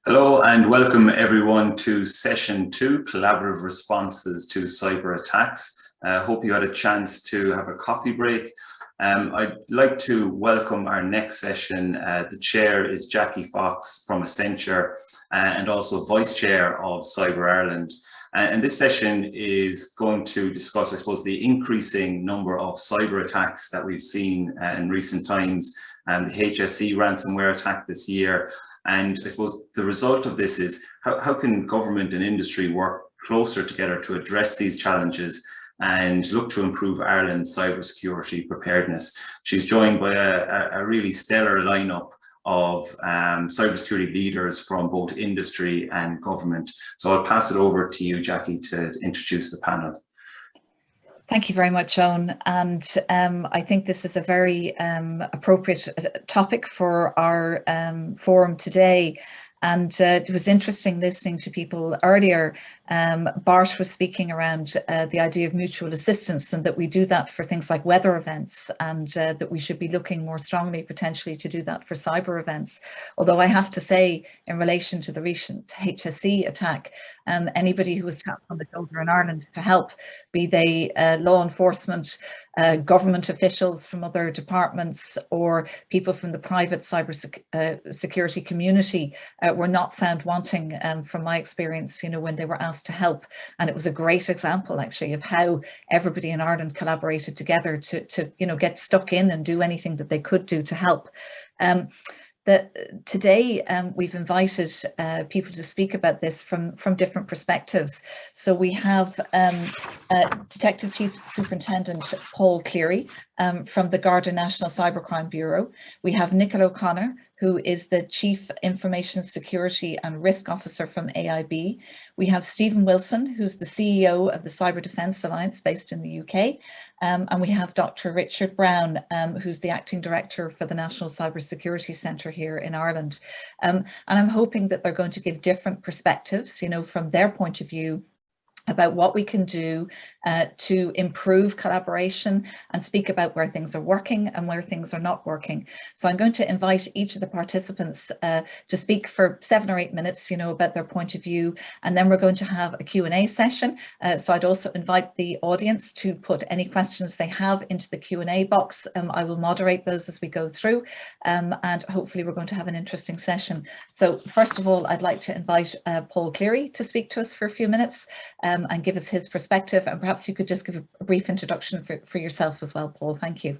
Hello and welcome everyone to session 2, collaborative responses to cyber attacks. Hope you had a chance to have a coffee break. I'd like to welcome our next session. The chair is Jackie Fox from Accenture and also vice chair of Cyber Ireland. And this session is going to discuss, I suppose, the increasing number of cyber attacks that we've seen in recent times, and the HSE Ransomware attack this year. And I suppose the result of this is how can government and industry work closer together to address these challenges and look to improve Ireland's cybersecurity preparedness. She's joined by a really stellar lineup of cybersecurity leaders from both industry and government. So I'll pass it over to you, Jackie, to introduce the panel. Thank you very much, Owen. And I think this is a very appropriate topic for our forum today. And it was interesting listening to people earlier. Bart was speaking around the idea of mutual assistance, and that we do that for things like weather events, and that we should be looking more strongly potentially to do that for cyber events. Although I have to say, in relation to the recent HSE attack, anybody who was tapped on the shoulder in Ireland to help, be they law enforcement, government officials from other departments, or people from the private cyber security community, were not found wanting, from my experience, when they were asked to help. And it was a great example, actually, of how everybody in Ireland collaborated together to get stuck in and do anything that they could do to help. Today we've invited people to speak about this from different perspectives. So we have Detective Chief Superintendent Paul Cleary from the Garda National Cybercrime Bureau. We have Nicola O'Connor, who is the Chief Information Security and Risk Officer from AIB. We have Stephen Wilson, who's the CEO of the Cyber Defence Alliance based in the UK. And we have Dr. Richard Brown, who's the Acting Director for the National Cyber Security Centre here in Ireland. And I'm hoping that they're going to give different perspectives, from their point of view, about what we can do to improve collaboration and speak about where things are working and where things are not working. So I'm going to invite each of the participants to speak for 7 or 8 minutes, about their point of view, and then we're going to have a Q&A session. So I'd also invite the audience to put any questions they have into the Q&A box. I will moderate those as we go through, and hopefully we're going to have an interesting session. So first of all, I'd like to invite Paul Cleary to speak to us for a few minutes and give us his perspective, and perhaps you could just give a brief introduction for yourself as well, Paul. Thank you.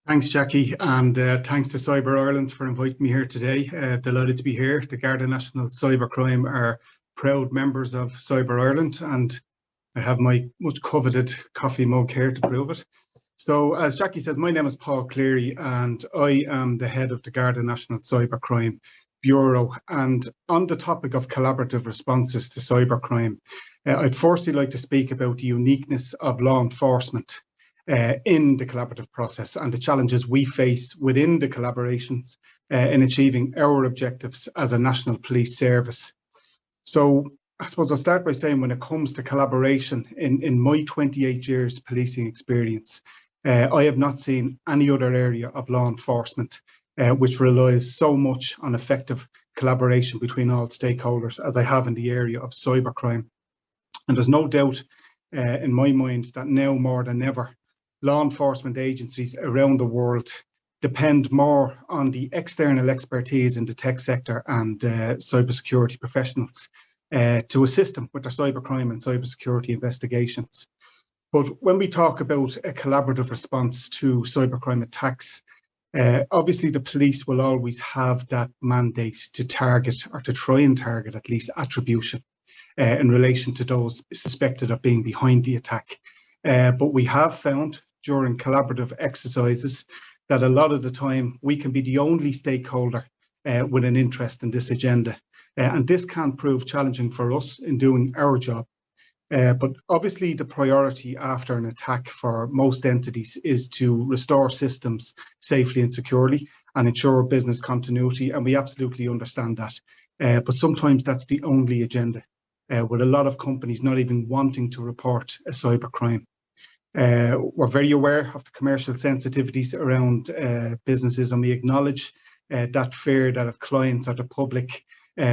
Thanks, Jackie, and thanks to Cyber Ireland for inviting me here today. Delighted to be here. The Garda National Cybercrime are proud members of Cyber Ireland, and I have my much coveted coffee mug here to prove it. So, as Jackie says, my name is Paul Cleary, and I am the head of the Garda National Cybercrime Bureau. And on the topic of collaborative responses to cybercrime, I'd firstly like to speak about the uniqueness of law enforcement in the collaborative process and the challenges we face within the collaborations in achieving our objectives as a national police service. So I suppose I'll start by saying, when it comes to collaboration, in my 28 years policing experience, I have not seen any other area of law enforcement which relies so much on effective collaboration between all stakeholders as I have in the area of cybercrime. And there's no doubt in my mind that now more than ever, law enforcement agencies around the world depend more on the external expertise in the tech sector and cybersecurity professionals to assist them with their cybercrime and cybersecurity investigations. But when we talk about a collaborative response to cybercrime attacks, obviously the police will always have that mandate to target, or to try and target at least, attribution in relation to those suspected of being behind the attack. But we have found during collaborative exercises that a lot of the time we can be the only stakeholder with an interest in this agenda. And this can prove challenging for us in doing our job. But obviously the priority after an attack for most entities is to restore systems safely and securely and ensure business continuity, and we absolutely understand that. But sometimes that's the only agenda, with a lot of companies not even wanting to report a cybercrime. We're very aware of the commercial sensitivities around businesses, and we acknowledge that fear that if clients or the public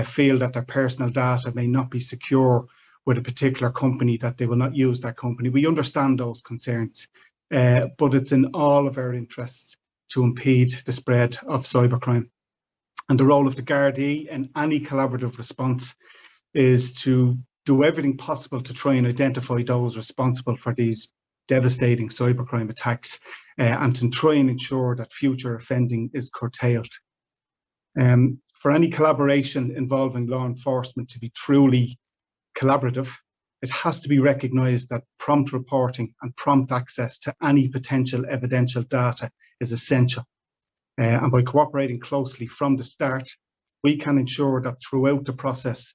feel that their personal data may not be secure with a particular company, that they will not use that company. We understand those concerns, but it's in all of our interests to impede the spread of cybercrime. And the role of the Gardaí in any collaborative response is to do everything possible to try and identify those responsible for these devastating cybercrime attacks, and to try and ensure that future offending is curtailed. For any collaboration involving law enforcement to be truly collaborative, it has to be recognised that prompt reporting and prompt access to any potential evidential data is essential. And by cooperating closely from the start, we can ensure that throughout the process,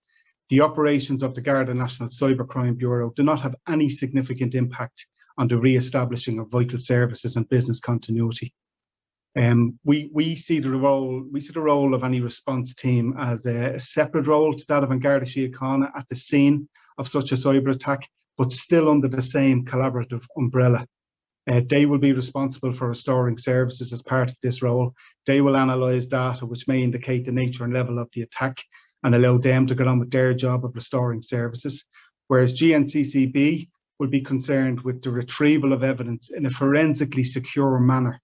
the operations of the Garda National Cybercrime Bureau do not have any significant impact on the re-establishing of vital services and business continuity. We see the role of any response team as a separate role to that of An Garda Síochána at the scene of such a cyber attack, but still under the same collaborative umbrella. They will be responsible for restoring services as part of this role. They will analyse data which may indicate the nature and level of the attack and allow them to get on with their job of restoring services, whereas GNCCB will be concerned with the retrieval of evidence in a forensically secure manner.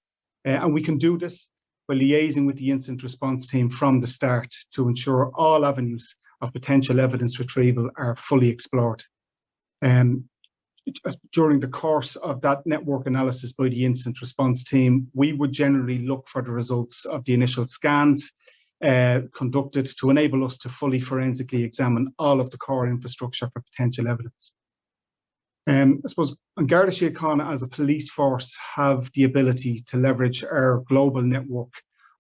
And we can do this by liaising with the incident response team from the start to ensure all avenues of potential evidence retrieval are fully explored. During the course of that network analysis by the incident response team, we would generally look for the results of the initial scans conducted to enable us to fully forensically examine all of the core infrastructure for potential evidence. I suppose An Garda Síochána as a police force have the ability to leverage our global network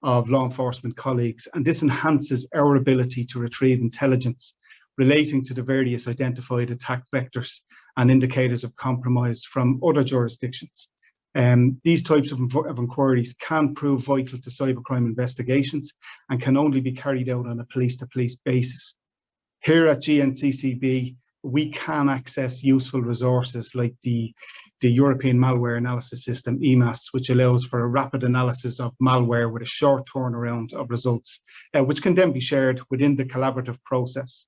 of law enforcement colleagues, and this enhances our ability to retrieve intelligence relating to the various identified attack vectors and indicators of compromise from other jurisdictions. These types of inquiries can prove vital to cybercrime investigations and can only be carried out on a police-to-police basis. Here at GNCCB, we can access useful resources like the European Malware Analysis System, EMAS, which allows for a rapid analysis of malware with a short turnaround of results, which can then be shared within the collaborative process.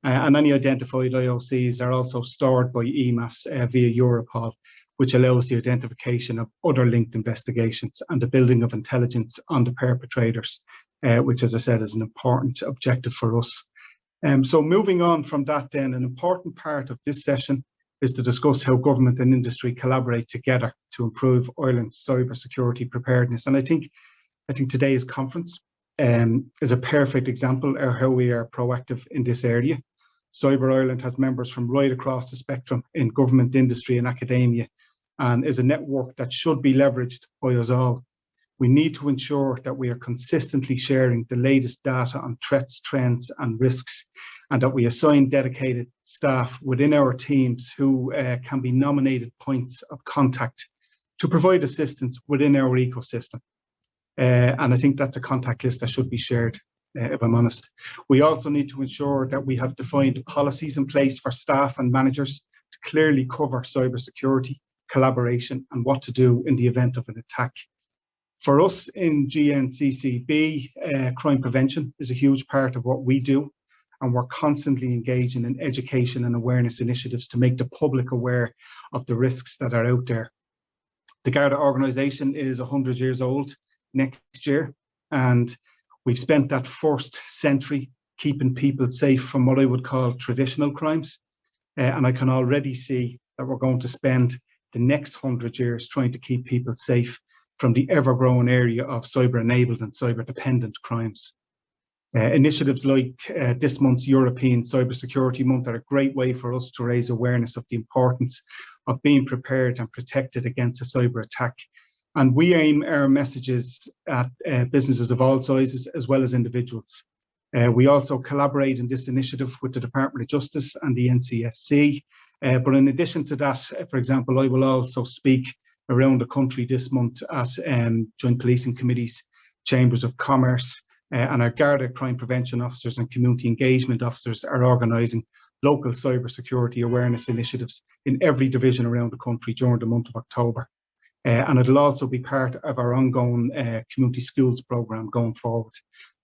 And any identified IOCs are also stored by EMAS via Europol, which allows the identification of other linked investigations and the building of intelligence on the perpetrators, which, as I said, is an important objective for us. So moving on from that then, an important part of this session is to discuss how government and industry collaborate together to improve Ireland's cybersecurity preparedness. And I think today's conference is a perfect example of how we are proactive in this area. Cyber Ireland has members from right across the spectrum in government, industry and academia, and is a network that should be leveraged by us all. We need to ensure that we are consistently sharing the latest data on threats, trends and risks, and that we assign dedicated staff within our teams who can be nominated points of contact to provide assistance within our ecosystem. And I think that's a contact list that should be shared, if I'm honest. We also need to ensure that we have defined policies in place for staff and managers to clearly cover cybersecurity, collaboration and what to do in the event of an attack. For us in GNCCB, crime prevention is a huge part of what we do, and we're constantly engaging in education and awareness initiatives to make the public aware of the risks that are out there. The Garda organisation is 100 years old next year, and we've spent that first century keeping people safe from what I would call traditional crimes, and I can already see that we're going to spend the next 100 years trying to keep people safe from the ever-growing area of cyber-enabled and cyber-dependent crimes. Initiatives like this month's European Cybersecurity Month are a great way for us to raise awareness of the importance of being prepared and protected against a cyber attack. And we aim our messages at businesses of all sizes as well as individuals. We also collaborate in this initiative with the Department of Justice and the NCSC. But in addition to that, for example, I will also speak around the country this month at joint policing committees, chambers of commerce, and our Garda crime prevention officers and community engagement officers are organising local cybersecurity awareness initiatives in every division around the country during the month of October. And it'll also be part of our ongoing community schools programme going forward.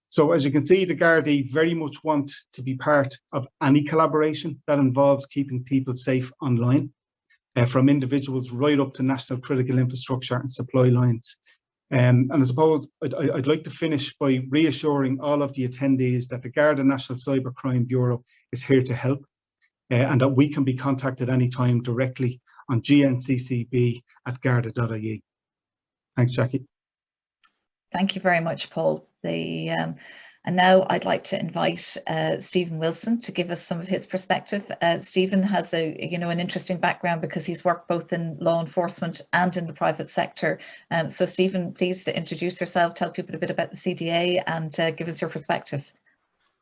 So as you can see, the Gardaí very much want to be part of any collaboration that involves keeping people safe online, from individuals right up to national critical infrastructure and supply lines. And I suppose I'd like to finish by reassuring all of the attendees that the Garda National Cybercrime Bureau is here to help, and that we can be contacted anytime directly on gnccb@garda.ie. Thanks, Jackie. Thank you very much, Paul. And now I'd like to invite Stephen Wilson to give us some of his perspective. Stephen has an interesting background because he's worked both in law enforcement and in the private sector. So Stephen, please introduce yourself, tell people a bit about the CDA and give us your perspective.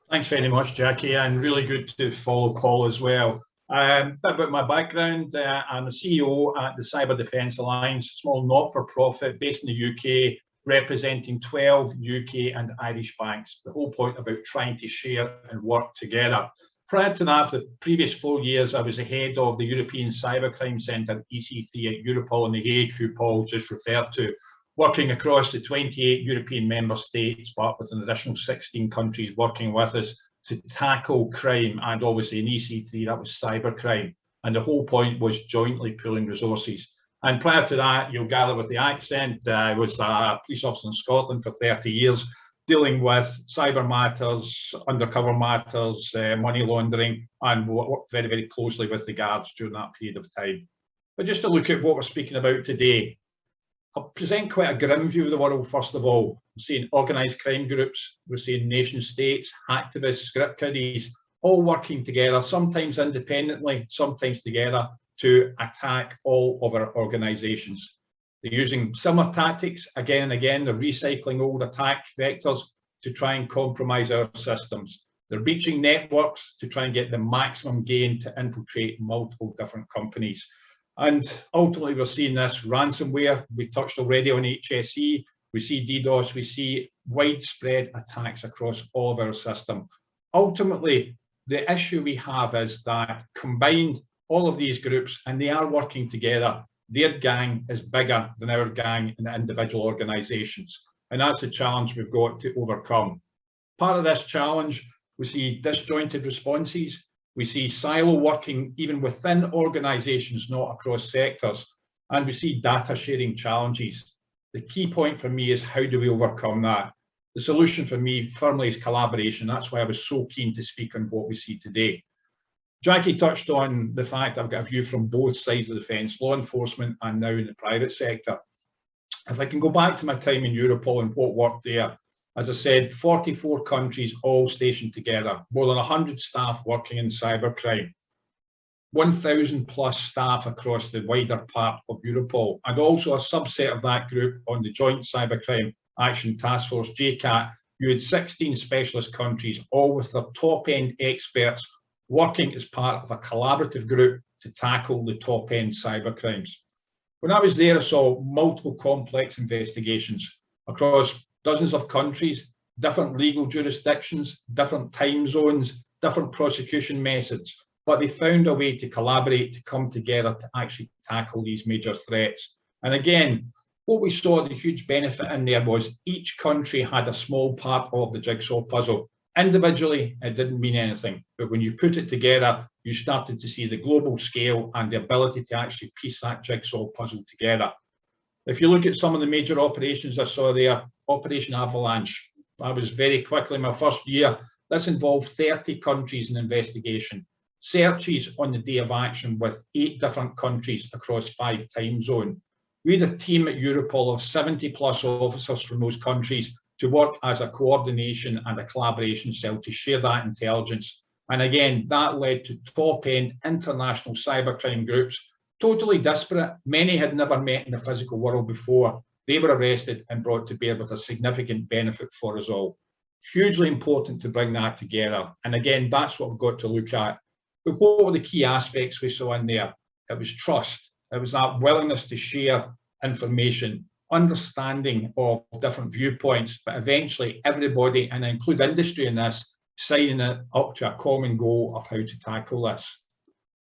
Thanks very much, Jackie, and really good to follow Paul as well. A bit about my background. I'm the CEO at the Cyber Defence Alliance, a small not-for-profit based in the UK, representing 12 UK and Irish banks. The whole point about trying to share and work together. Prior to that, for the previous 4 years, I was the head of the European Cybercrime Centre, EC3 at Europol in The Hague, who Paul just referred to, working across the 28 European member states, but with an additional 16 countries working with us to tackle crime, and obviously in EC3, that was cybercrime. And the whole point was jointly pooling resources. And prior to that, you'll gather with the accent, I was a police officer in Scotland for 30 years, dealing with cyber matters, undercover matters, money laundering, and worked very, very closely with the guards during that period of time. But just to look at what we're speaking about today, I'll present quite a grim view of the world, first of all. We're seeing organised crime groups, we're seeing nation states, hacktivists, script kiddies, all working together, sometimes independently, sometimes together, to attack all of our organisations. They're using similar tactics again and again. They're recycling old attack vectors to try and compromise our systems. They're breaching networks to try and get the maximum gain to infiltrate multiple different companies. And ultimately, we're seeing this ransomware. We touched already on HSE. We see DDoS. We see widespread attacks across all of our system. Ultimately, the issue we have is that combined, all of these groups, and they are working together, their gang is bigger than our gang in the individual organisations. And that's the challenge we've got to overcome. Part of this challenge, we see disjointed responses. We see silo working even within organisations, not across sectors. And we see data sharing challenges. The key point for me is, how do we overcome that? The solution for me firmly is collaboration. That's why I was so keen to speak on what we see today. Jackie touched on the fact I've got a view from both sides of the fence, law enforcement and now in the private sector. If I can go back to my time in Europol and what worked there, as I said, 44 countries all stationed together, more than 100 staff working in cybercrime, 1,000 plus staff across the wider part of Europol, and also a subset of that group on the Joint Cybercrime Action Task Force, JCAT. You had 16 specialist countries, all with their top-end experts working as part of a collaborative group to tackle the top-end cybercrimes. When I was there, I saw multiple complex investigations across dozens of countries, different legal jurisdictions, different time zones, different prosecution methods, but they found a way to collaborate, to come together to actually tackle these major threats. And again, what we saw, the huge benefit in there was each country had a small part of the jigsaw puzzle. Individually, it didn't mean anything, but when you put it together, you started to see the global scale and the ability to actually piece that jigsaw puzzle together. If you look at some of the major operations I saw there, Operation Avalanche, I was very quickly, my first year, this involved 30 countries in investigation, searches on the day of action with 8 different countries across 5 time zones. We had a team at Europol of 70 plus officers from those countries to work as a coordination and a collaboration cell to share that intelligence. And again, that led to top-end international cybercrime groups, totally disparate. Many had never met in the physical world before. They were arrested and brought to bear with a significant benefit for us all. Hugely important to bring that together. And again, that's what we've got to look at. But what were the key aspects we saw in there? It was trust. It was that willingness to share information, understanding of different viewpoints, but eventually everybody, and I include industry in this, signing it up to a common goal of how to tackle this.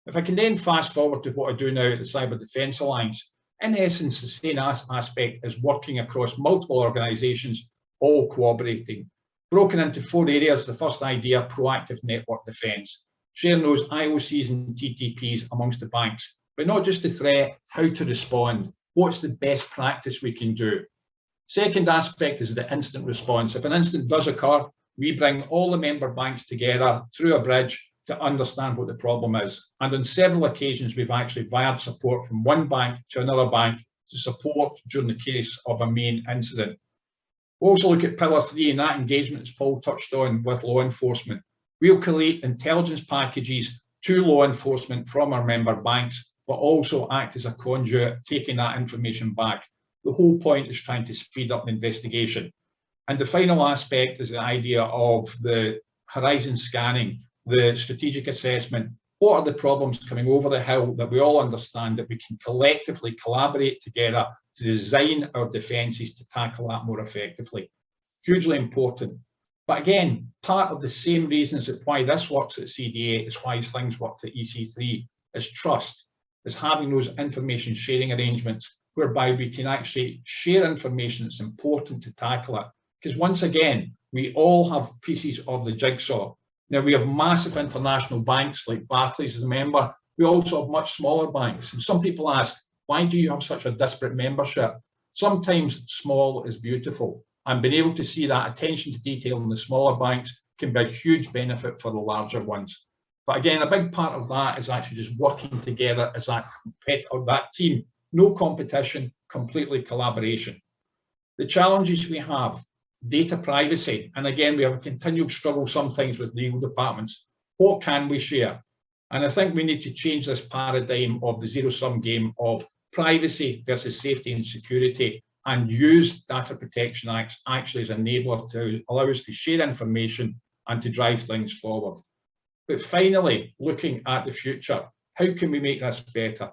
If I can then fast forward to what I do now at the Cyber Defence Alliance, in essence, the same aspect is working across multiple organisations, all cooperating. broken into 4 areas. The first idea, proactive network defence, sharing those IOCs and TTPs amongst the banks, but not just the threat, how to respond, what's the best practice we can do. Second aspect is the instant response. If an incident does occur, we bring all the member banks together through a bridge to understand what the problem is. And on several occasions, we've actually wired support from one bank to another bank to support during the case of a main incident. We'll also look at Pillar 3 and that engagement, as Paul touched on, with law enforcement. We'll collate intelligence packages to law enforcement from our member banks, but also act as a conduit, taking that information back. The whole point is trying to speed up the investigation. And the final aspect is the idea of the horizon scanning, the strategic assessment. What are the problems coming over the hill that we all understand that we can collectively collaborate together to design our defences to tackle that more effectively? Hugely important. But again, part of the same reasons that why this works at CD8 is why things work at EC3 is trust, is having those information sharing arrangements whereby we can actually share information that's important to tackle it. Because once again, we all have pieces of the jigsaw. Now, we have massive international banks like Barclays as a member. We also have much smaller banks. And some people ask, why do you have such a disparate membership? Sometimes small is beautiful. And being able to see that attention to detail in the smaller banks can be a huge benefit for the larger ones. But again, a big part of that is actually just working together as that team. No competition, completely collaboration. The challenges we have, data privacy, and again, we have a continual struggle sometimes with legal departments. What can we share? And I think we need to change this paradigm of the zero-sum game of privacy versus safety and security, and use Data Protection Acts actually as an enabler to allow us to share information and to drive things forward. But finally, looking at the future, how can we make this better?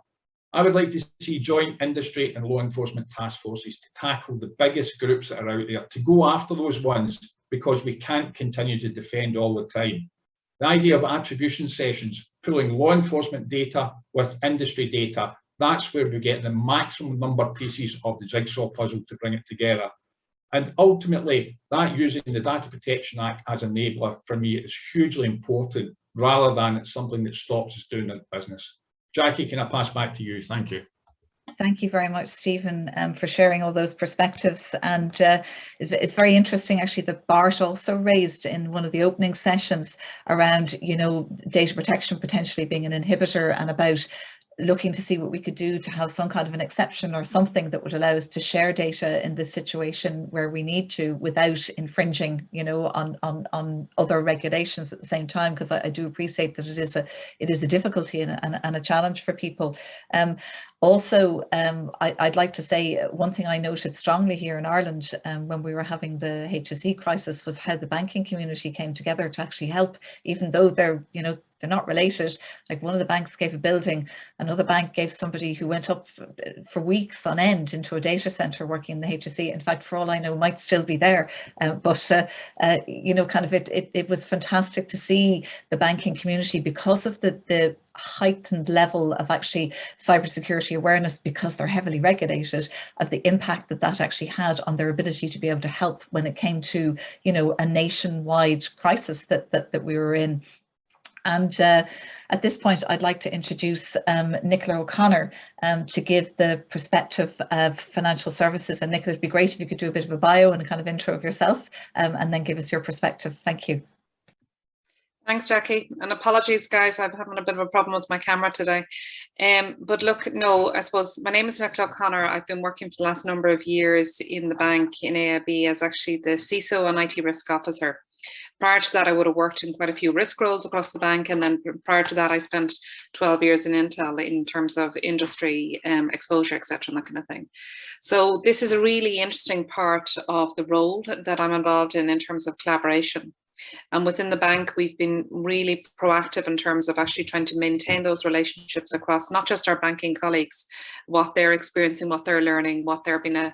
I would like to see joint industry and law enforcement task forces to tackle the biggest groups that are out there, to go after those ones, because we can't continue to defend all the time. The idea of attribution sessions, pulling law enforcement data with industry data, that's where we get the maximum number of pieces of the jigsaw puzzle to bring it together. And ultimately, that using the Data Protection Act as an enabler for me is hugely important, rather than it's something that stops us doing the business. Jackie, can I pass back to you? Thank you. Thank you very much, Stephen, for sharing all those perspectives. And it's very interesting, actually, that Bart also raised in one of the opening sessions around, data protection potentially being an inhibitor, and about looking to see what we could do to have some kind of an exception or something that would allow us to share data in this situation where we need to, without infringing, on other regulations at the same time, because I do appreciate that it is a difficulty and a challenge for people. Also, I'd like to say one thing I noted strongly here in Ireland when we were having the HSE crisis was how the banking community came together to actually help, even though they're not related. Like, one of the banks gave a building, another bank gave somebody who went up for weeks on end into a data center working in the HSE. In fact, for all I know, might still be there. It was fantastic to see the banking community, because of the heightened level of actually cybersecurity awareness, because they're heavily regulated, of the impact that actually had on their ability to be able to help when it came to, a nationwide crisis that we were in. And at this point, I'd like to introduce Nicola O'Connor to give the perspective of financial services. And Nicola, it'd be great if you could do a bit of a bio and a kind of intro of yourself, and then give us your perspective. Thank you. Thanks, Jackie, and apologies, guys. I'm having a bit of a problem with my camera today. But look, no, I suppose my name is Nicola O'Connor. I've been working for the last number of years in the bank in AIB as actually the CISO and IT risk officer. Prior to that, I would have worked in quite a few risk roles across the bank. And then prior to that, I spent 12 years in Intel in terms of industry exposure, etc., and that kind of thing. So this is a really interesting part of the role that I'm involved in terms of collaboration. And within the bank, we've been really proactive in terms of actually trying to maintain those relationships across not just our banking colleagues, what they're experiencing, what they're learning, what they're being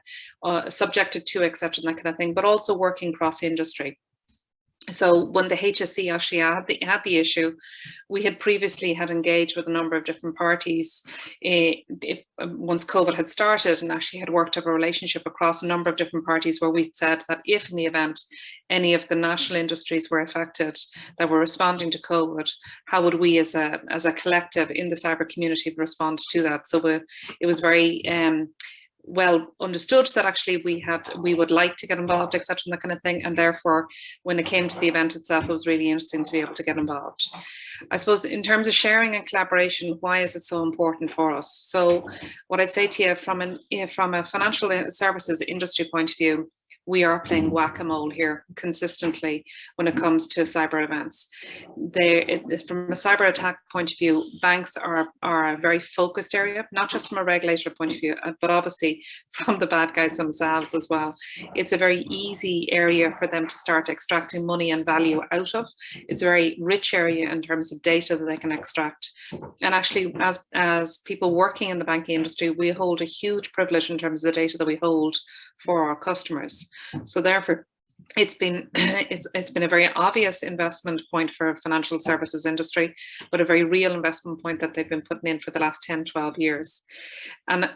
subjected to, etc., and that kind of thing, but also working cross industry. So when the HSE actually had the issue, we had previously engaged with a number of different parties once COVID had started, and actually had worked up a relationship across a number of different parties where we said that if in the event any of the national industries were affected that were responding to COVID, how would we as a collective in the cyber community respond to that? So it was very well understood that actually we would like to get involved, etc., and that kind of thing. And therefore, when it came to the event itself, it was really interesting to be able to get involved. I suppose in terms of sharing and collaboration, why is it so important for us? So what I'd say to you from a financial services industry point of view, we are playing whack-a-mole here consistently when it comes to cyber events. From a cyber attack point of view, banks are a very focused area, not just from a regulator point of view, but obviously from the bad guys themselves as well. It's a very easy area for them to start extracting money and value out of. It's a very rich area in terms of data that they can extract. And actually, as people working in the banking industry, we hold a huge privilege in terms of the data that we hold for our customers. So therefore, it's been a very obvious investment point for financial services industry, but a very real investment point that they've been putting in for the last 10, 12 years. And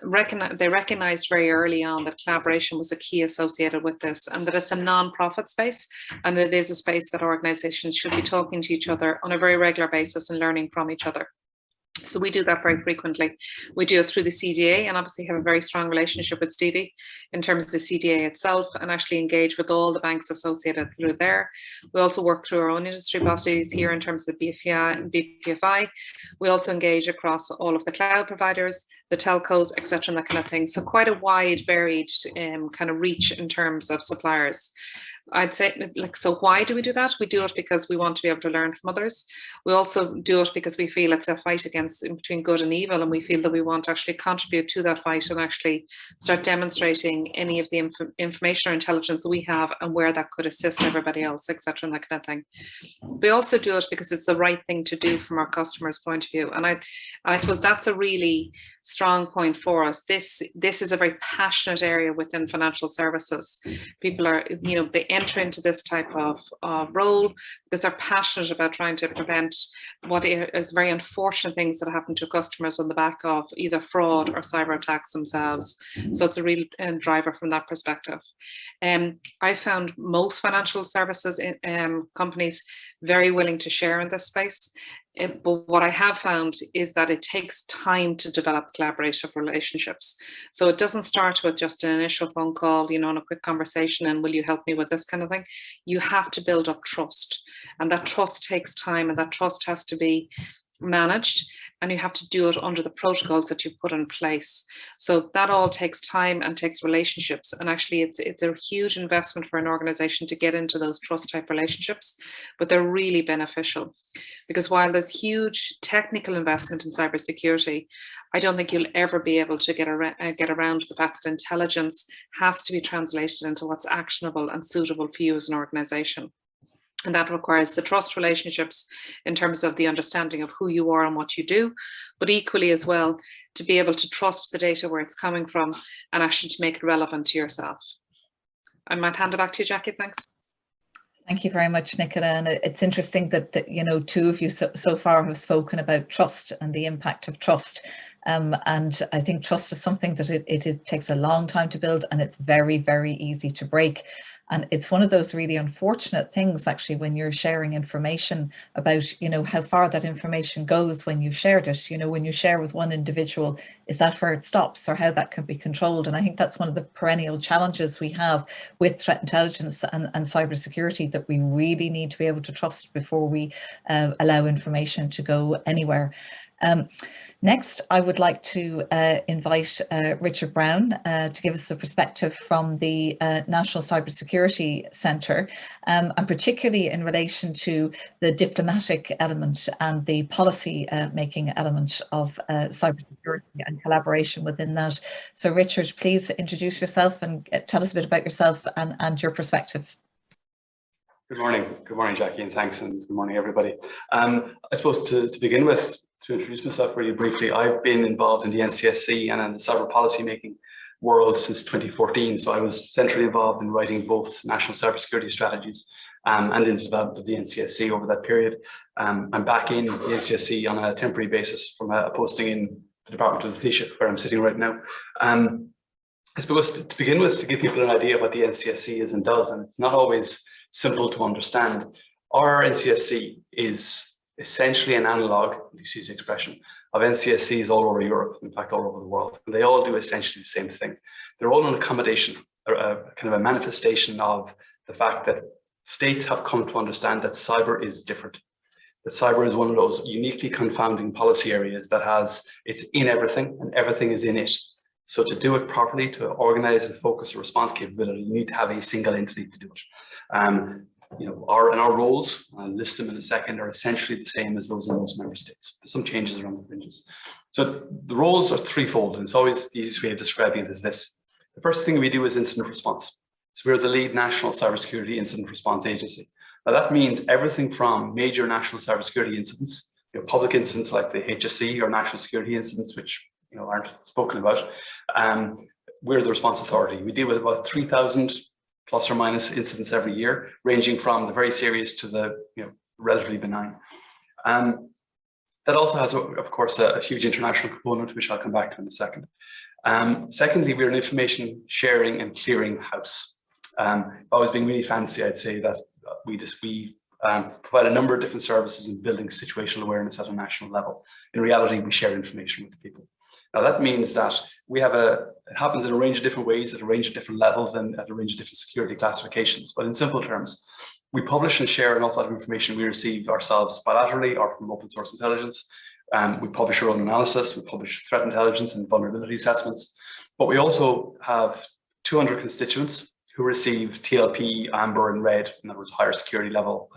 they recognized very early on that collaboration was a key associated with this, and that it's a non-profit space, and it is a space that organizations should be talking to each other on a very regular basis and learning from each other. So we do that very frequently. We do it through the CDA, and obviously have a very strong relationship with Stevie in terms of the CDA itself, and actually engage with all the banks associated through there. We also work through our own industry bodies here in terms of BFI and BPFI. We also engage across all of the cloud providers, the telcos, etc., and that kind of thing. So quite a wide, varied kind of reach in terms of suppliers. I'd say, so why do we do that? We do it because we want to be able to learn from others. We also do it because we feel it's a fight between good and evil, and we feel that we want to actually contribute to that fight and actually start demonstrating any of the information or intelligence that we have and where that could assist everybody else, etc., and that kind of thing. We also do it because it's the right thing to do from our customers' point of view, and I suppose that's a really strong point for us. This is a very passionate area within financial services. People are, they enter into this type of role because they're passionate about trying to prevent what is very unfortunate things that happen to customers on the back of either fraud or cyber attacks themselves. So it's a real driver from that perspective. I found most financial services companies very willing to share in this space. But what I have found is that it takes time to develop collaborative relationships. So it doesn't start with just an initial phone call, and a quick conversation and will you help me with this kind of thing. You have to build up trust, and that trust takes time, and that trust has to be managed, and you have to do it under the protocols that you put in place. So that all takes time and takes relationships, and actually it's a huge investment for an organization to get into those trust type relationships, but they're really beneficial, because while there's huge technical investment in cybersecurity, I don't think you'll ever be able to get around the fact that intelligence has to be translated into what's actionable and suitable for you as an organization. And that requires the trust relationships in terms of the understanding of who you are and what you do, but equally as well, to be able to trust the data where it's coming from and actually to make it relevant to yourself. I might hand it back to you, Jackie, thanks. Thank you very much, Nicola. And it's interesting that two of you so far have spoken about trust and the impact of trust. And I think trust is something that it takes a long time to build, and it's very, very easy to break. And it's one of those really unfortunate things, actually, when you're sharing information about, how far that information goes when you've shared it. When you share with one individual, is that where it stops, or how that can be controlled? And I think that's one of the perennial challenges we have with threat intelligence and cybersecurity, that we really need to be able to trust before we allow information to go anywhere. Next, I would like to invite Richard Brown to give us a perspective from the National Cybersecurity Centre, and particularly in relation to the diplomatic element and the policy making element of cybersecurity and collaboration within that. So Richard, please introduce yourself and tell us a bit about yourself and your perspective. Good morning, Jackie, and thanks, and good morning, everybody. I suppose to begin with, to introduce myself really briefly, I've been involved in the NCSC and in the cyber policy making world since 2014. So I was centrally involved in writing both national cybersecurity strategies and in the development of the NCSC over that period. I'm back in the NCSC on a temporary basis from a posting in the Department of the Taoiseach, where I'm sitting right now. I suppose to begin with, to give people an idea of what the NCSC is and does, and it's not always simple to understand, our NCSC is essentially an analogue, excuse the expression, of NCSCs all over Europe, in fact, all over the world. And they all do essentially the same thing. They're all an accommodation, or kind of a manifestation of the fact that states have come to understand that cyber is different. That cyber is one of those uniquely confounding policy areas that it's in everything and everything is in it. So to do it properly, to organize and focus a response capability, you need to have a single entity to do it. Our roles, I'll list them in a second, are essentially the same as those in most member states. There's some changes around the fringes. So the roles are threefold, and it's always the easiest way of describing it is this. The first thing we do is incident response. So we're the lead national cybersecurity incident response agency. Now that means everything from major national cybersecurity incidents, public incidents like the HSE or national security incidents, which aren't spoken about. We're the response authority. We deal with about 3,000 plus or minus incidents every year, ranging from the very serious to the relatively benign. That also has, of course, a huge international component, which I'll come back to in a second. Secondly, we're an information sharing and clearing house. Always being really fancy, I'd say that we provide a number of different services in building situational awareness at a national level. In reality, we share information with people. Now that means that it happens in a range of different ways, at a range of different levels, and at a range of different security classifications. But in simple terms, we publish and share an awful lot of information we receive ourselves bilaterally or from open source intelligence. We publish our own analysis, we publish threat intelligence and vulnerability assessments. But we also have 200 constituents who receive TLP, amber and red, in other words, higher security level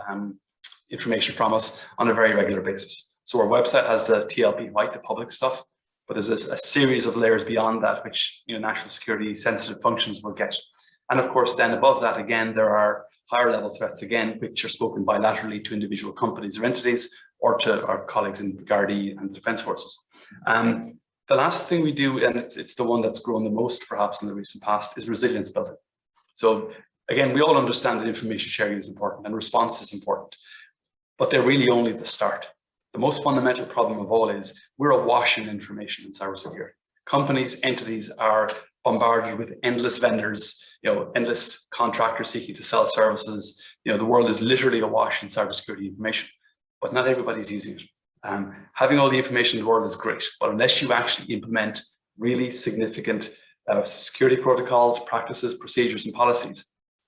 information from us on a very regular basis. So our website has the TLP white, the public stuff, but there's a series of layers beyond that, which national security sensitive functions will get. And of course, then above that, again, there are higher level threats, again, which are spoken bilaterally to individual companies or entities, or to our colleagues in the Gardaí and the Defence Forces. The last thing we do, and it's the one that's grown the most perhaps in the recent past, is resilience building. So again, we all understand that information sharing is important and response is important, but they're really only the start. The most fundamental problem of all is we're awash in information in cybersecurity. Companies, entities are bombarded with endless vendors, endless contractors seeking to sell services. The world is literally awash in cybersecurity information, but not everybody's using it. Having all the information in the world is great, but unless you actually implement really significant security protocols, practices, procedures, and policies,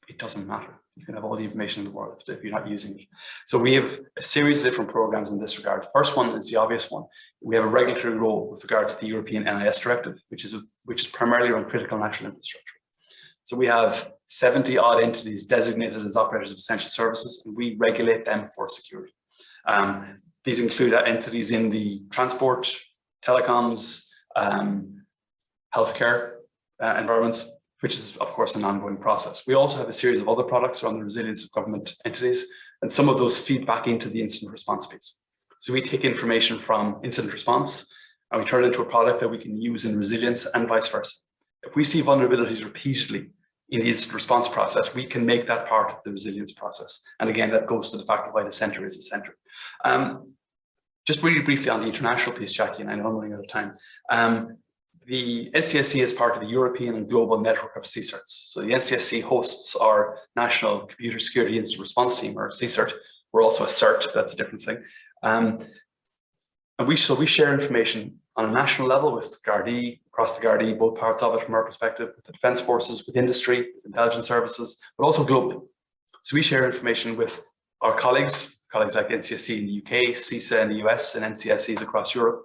it doesn't matter. You can have all the information in the world if you're not using it. So we have a series of different programs in this regard. The first one is the obvious one. We have a regulatory role with regard to the European NIS directive, which is primarily around critical national infrastructure. So we have 70 odd entities designated as operators of essential services, and we regulate them for security. These include entities in the transport, telecoms, healthcare environments, which is, of course, an ongoing process. We also have a series of other products around the resilience of government entities, and some of those feed back into the incident response piece. So we take information from incident response, and we turn it into a product that we can use in resilience and vice versa. If we see vulnerabilities repeatedly in the incident response process, we can make that part of the resilience process. And again, that goes to the fact of why the center is a center. Just really briefly on the international piece, Jackie, and I know I'm running out of time. The NCSC is part of the European and global network of CSIRTs. So the NCSC hosts our National Computer Security Incident Response Team, or CSIRT. We're also a CERT, that's a different thing. And we share information on a national level with Gardaí, across the Gardaí, both parts of it from our perspective, with the Defence Forces, with industry, with intelligence services, but also globally. So we share information with our colleagues like NCSC in the UK, CISA in the US, and NCSCs across Europe,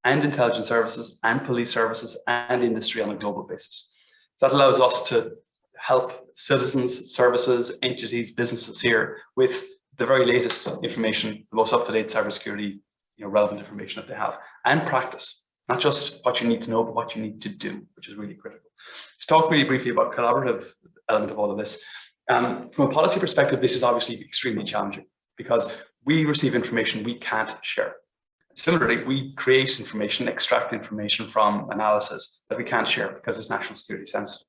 and intelligence services and police services and industry on a global basis. So that allows us to help citizens, services, entities, businesses here with the very latest information, the most up-to-date cybersecurity, relevant information that they have, and practice, not just what you need to know, but what you need to do, which is really critical. To talk really briefly about the collaborative element of all of this, from a policy perspective, this is obviously extremely challenging because we receive information we can't share. Similarly, we create information, extract information from analysis that we can't share because it's national security sensitive.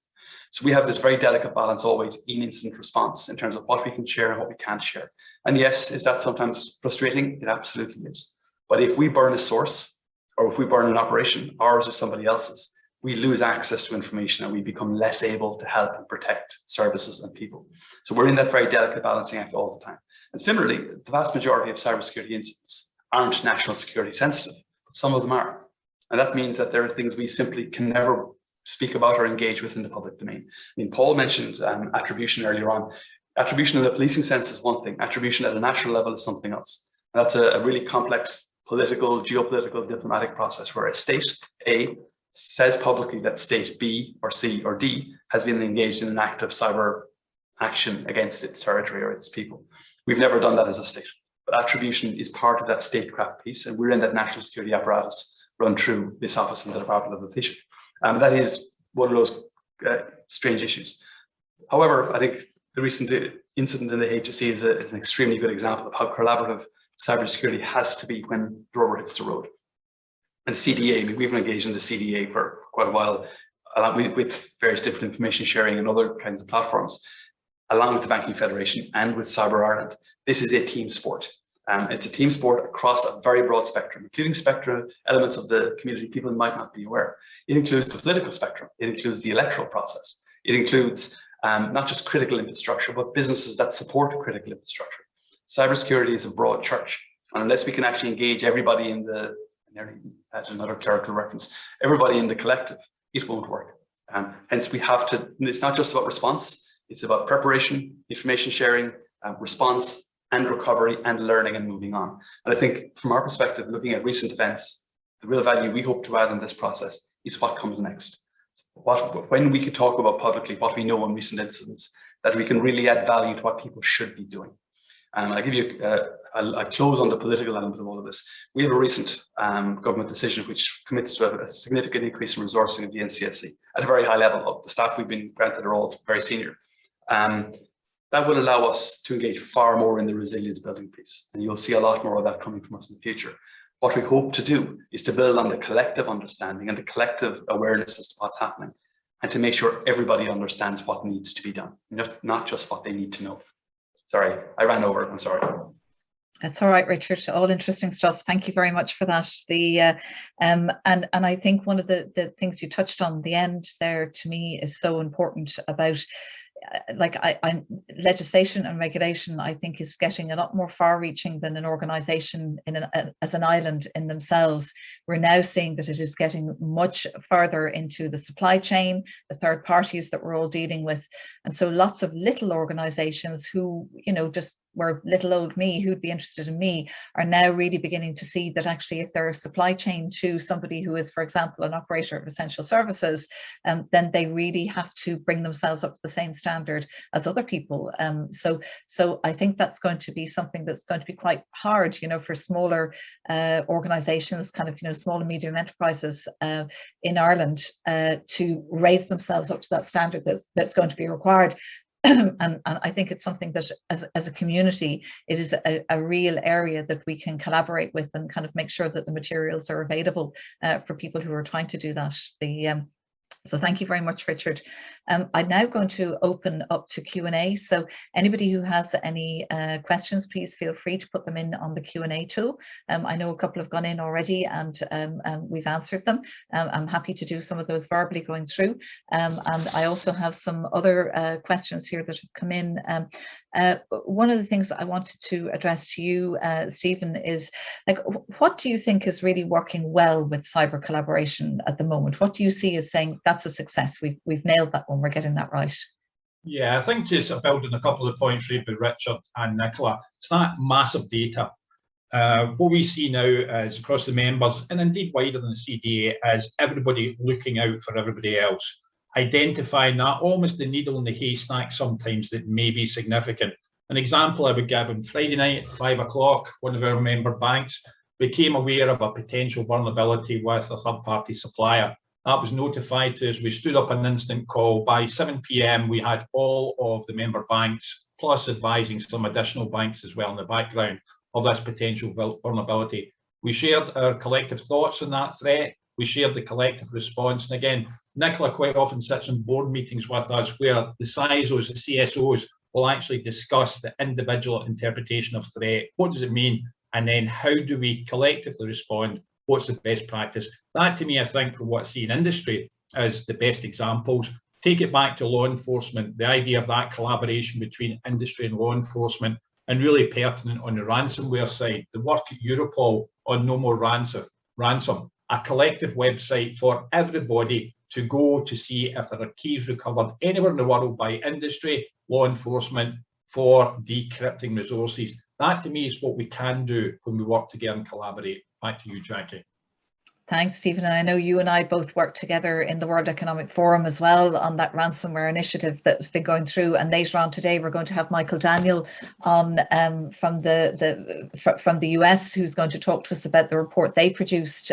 So we have this very delicate balance always in incident response in terms of what we can share and what we can't share. And yes, is that sometimes frustrating? It absolutely is. But if we burn a source, or if we burn an operation, ours or somebody else's, we lose access to information and we become less able to help and protect services and people. So we're in that very delicate balancing act all the time. And similarly, the vast majority of cybersecurity incidents aren't national security sensitive, but some of them are. And that means that there are things we simply can never speak about or engage with in the public domain. I mean, Paul mentioned attribution earlier on. Attribution in the policing sense is one thing. Attribution at a national level is something else. And that's a really complex political, geopolitical, diplomatic process where a state A says publicly that state B or C or D has been engaged in an act of cyber action against its territory or its people. We've never done that as a state, but attribution is part of that statecraft piece, and we're in that national security apparatus run through this office in the Department of the Taoiseach. That is one of those strange issues. However, I think the recent incident in the HSE is an extremely good example of how collaborative cybersecurity has to be when the rubber hits the road. And CDA, I mean, we've been engaged in the CDA for quite a while, along with various different information sharing and other kinds of platforms, along with the Banking Federation and with Cyber Ireland. This is a team sport. It's a team sport across a very broad spectrum, including spectrum elements of the community people might not be aware. It includes the political spectrum. It includes the electoral process. It includes not just critical infrastructure, but businesses that support critical infrastructure. Cybersecurity is a broad church. And unless we can actually engage everybody in the, that's another clerical reference, everybody in the collective, it won't work. Hence we have to, it's not just about response, it's about preparation, information sharing, response and recovery and learning and moving on. And I think from our perspective, looking at recent events, the real value we hope to add in this process is what comes next. When we could talk about publicly what we know on recent incidents, that we can really add value to what people should be doing. And I'll give you, I'll close on the political element of all of this. We have a recent government decision which commits to a significant increase in resourcing of the NCSC at a very high level. The staff we've been granted are all very senior. That will allow us to engage far more in the resilience building piece. And you'll see a lot more of that coming from us in the future. What we hope to do is to build on the collective understanding and the collective awareness as to what's happening, and to make sure everybody understands what needs to be done, not just what they need to know. Sorry, I ran over. I'm sorry. That's all right, Richard. All interesting stuff. Thank you very much for that. And I think one of the things you touched on the end there to me is so important about legislation and regulation, I think, is getting a lot more far-reaching than an organisation as an island in themselves. We're now seeing that it is getting much further into the supply chain, the third parties that we're all dealing with, and so lots of little organisations who, just were little old me, who'd be interested in me, are now really beginning to see that actually if they're a supply chain to somebody who is, for example, an operator of essential services, then they really have to bring themselves up to the same standard as other people. So I think that's going to be something that's going to be quite hard, for smaller organisations, kind of, small and medium enterprises in Ireland to raise themselves up to that standard that's going to be required. And I think it's something that as a community, it is a real area that we can collaborate with and kind of make sure that the materials are available for people who are trying to do that. So thank you very much, Richard. I'm now going to open up to Q&A. So anybody who has any questions, please feel free to put them in on the Q&A tool. I know a couple have gone in already and we've answered them. I'm happy to do some of those verbally going through. And I also have some other questions here that have come in. One of the things that I wanted to address to you, Stephen, is what do you think is really working well with cyber collaboration at the moment? What do you see as saying that's a success? We've nailed that one. We're getting that right. Yeah, I think just building a couple of points raised by Richard and Nicola, it's that massive data. What we see now is across the members, and indeed wider than the CDA, is everybody looking out for everybody else, identifying that almost the needle in the haystack sometimes that may be significant. An example I would give: on Friday night at 5 o'clock, one of our member banks became aware of a potential vulnerability with a third-party supplier. That was notified to us. We stood up an instant call. By 7 p.m, we had all of the member banks, plus advising some additional banks as well in the background of this potential vulnerability. We shared our collective thoughts on that threat. we shared the collective response. And again, Nicola quite often sits in board meetings with us where the CISOs, the CSOs will actually discuss the individual interpretation of threat. What does it mean? And then how do we collectively respond? What's the best practice? That to me, I think, from what I see in industry is the best examples. Take it back to law enforcement, the idea of that collaboration between industry and law enforcement, and really pertinent on the ransomware side, the work at Europol on No More Ransom, a collective website for everybody to go to see if there are keys recovered anywhere in the world by industry, law enforcement for decrypting resources. That to me is what we can do when we work together and collaborate. Back to you, Jackie. Thanks, Stephen. I know you and I both worked together in the World Economic Forum as well on that ransomware initiative that's been going through. And later on today, we're going to have Michael Daniel on from the US, who's going to talk to us about the report they produced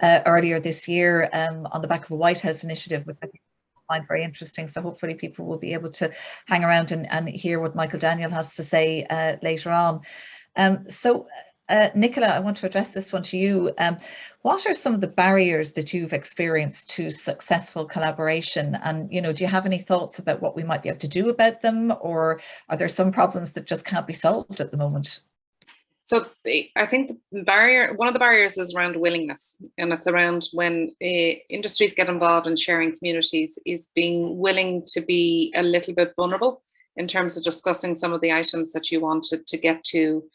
earlier this year on the back of a White House initiative, which I think I find very interesting. So hopefully people will be able to hang around and hear what Michael Daniel has to say later on. Nicola, I want to address this one to you. What are some of the barriers that you've experienced to successful collaboration? And, you know, do you have any thoughts about what we might be able to do about them? Or are there some problems that just can't be solved at the moment? So I think one of the barriers is around willingness, and it's around when industries get involved in sharing communities, is being willing to be a little bit vulnerable in terms of discussing some of the items that you wanted to get to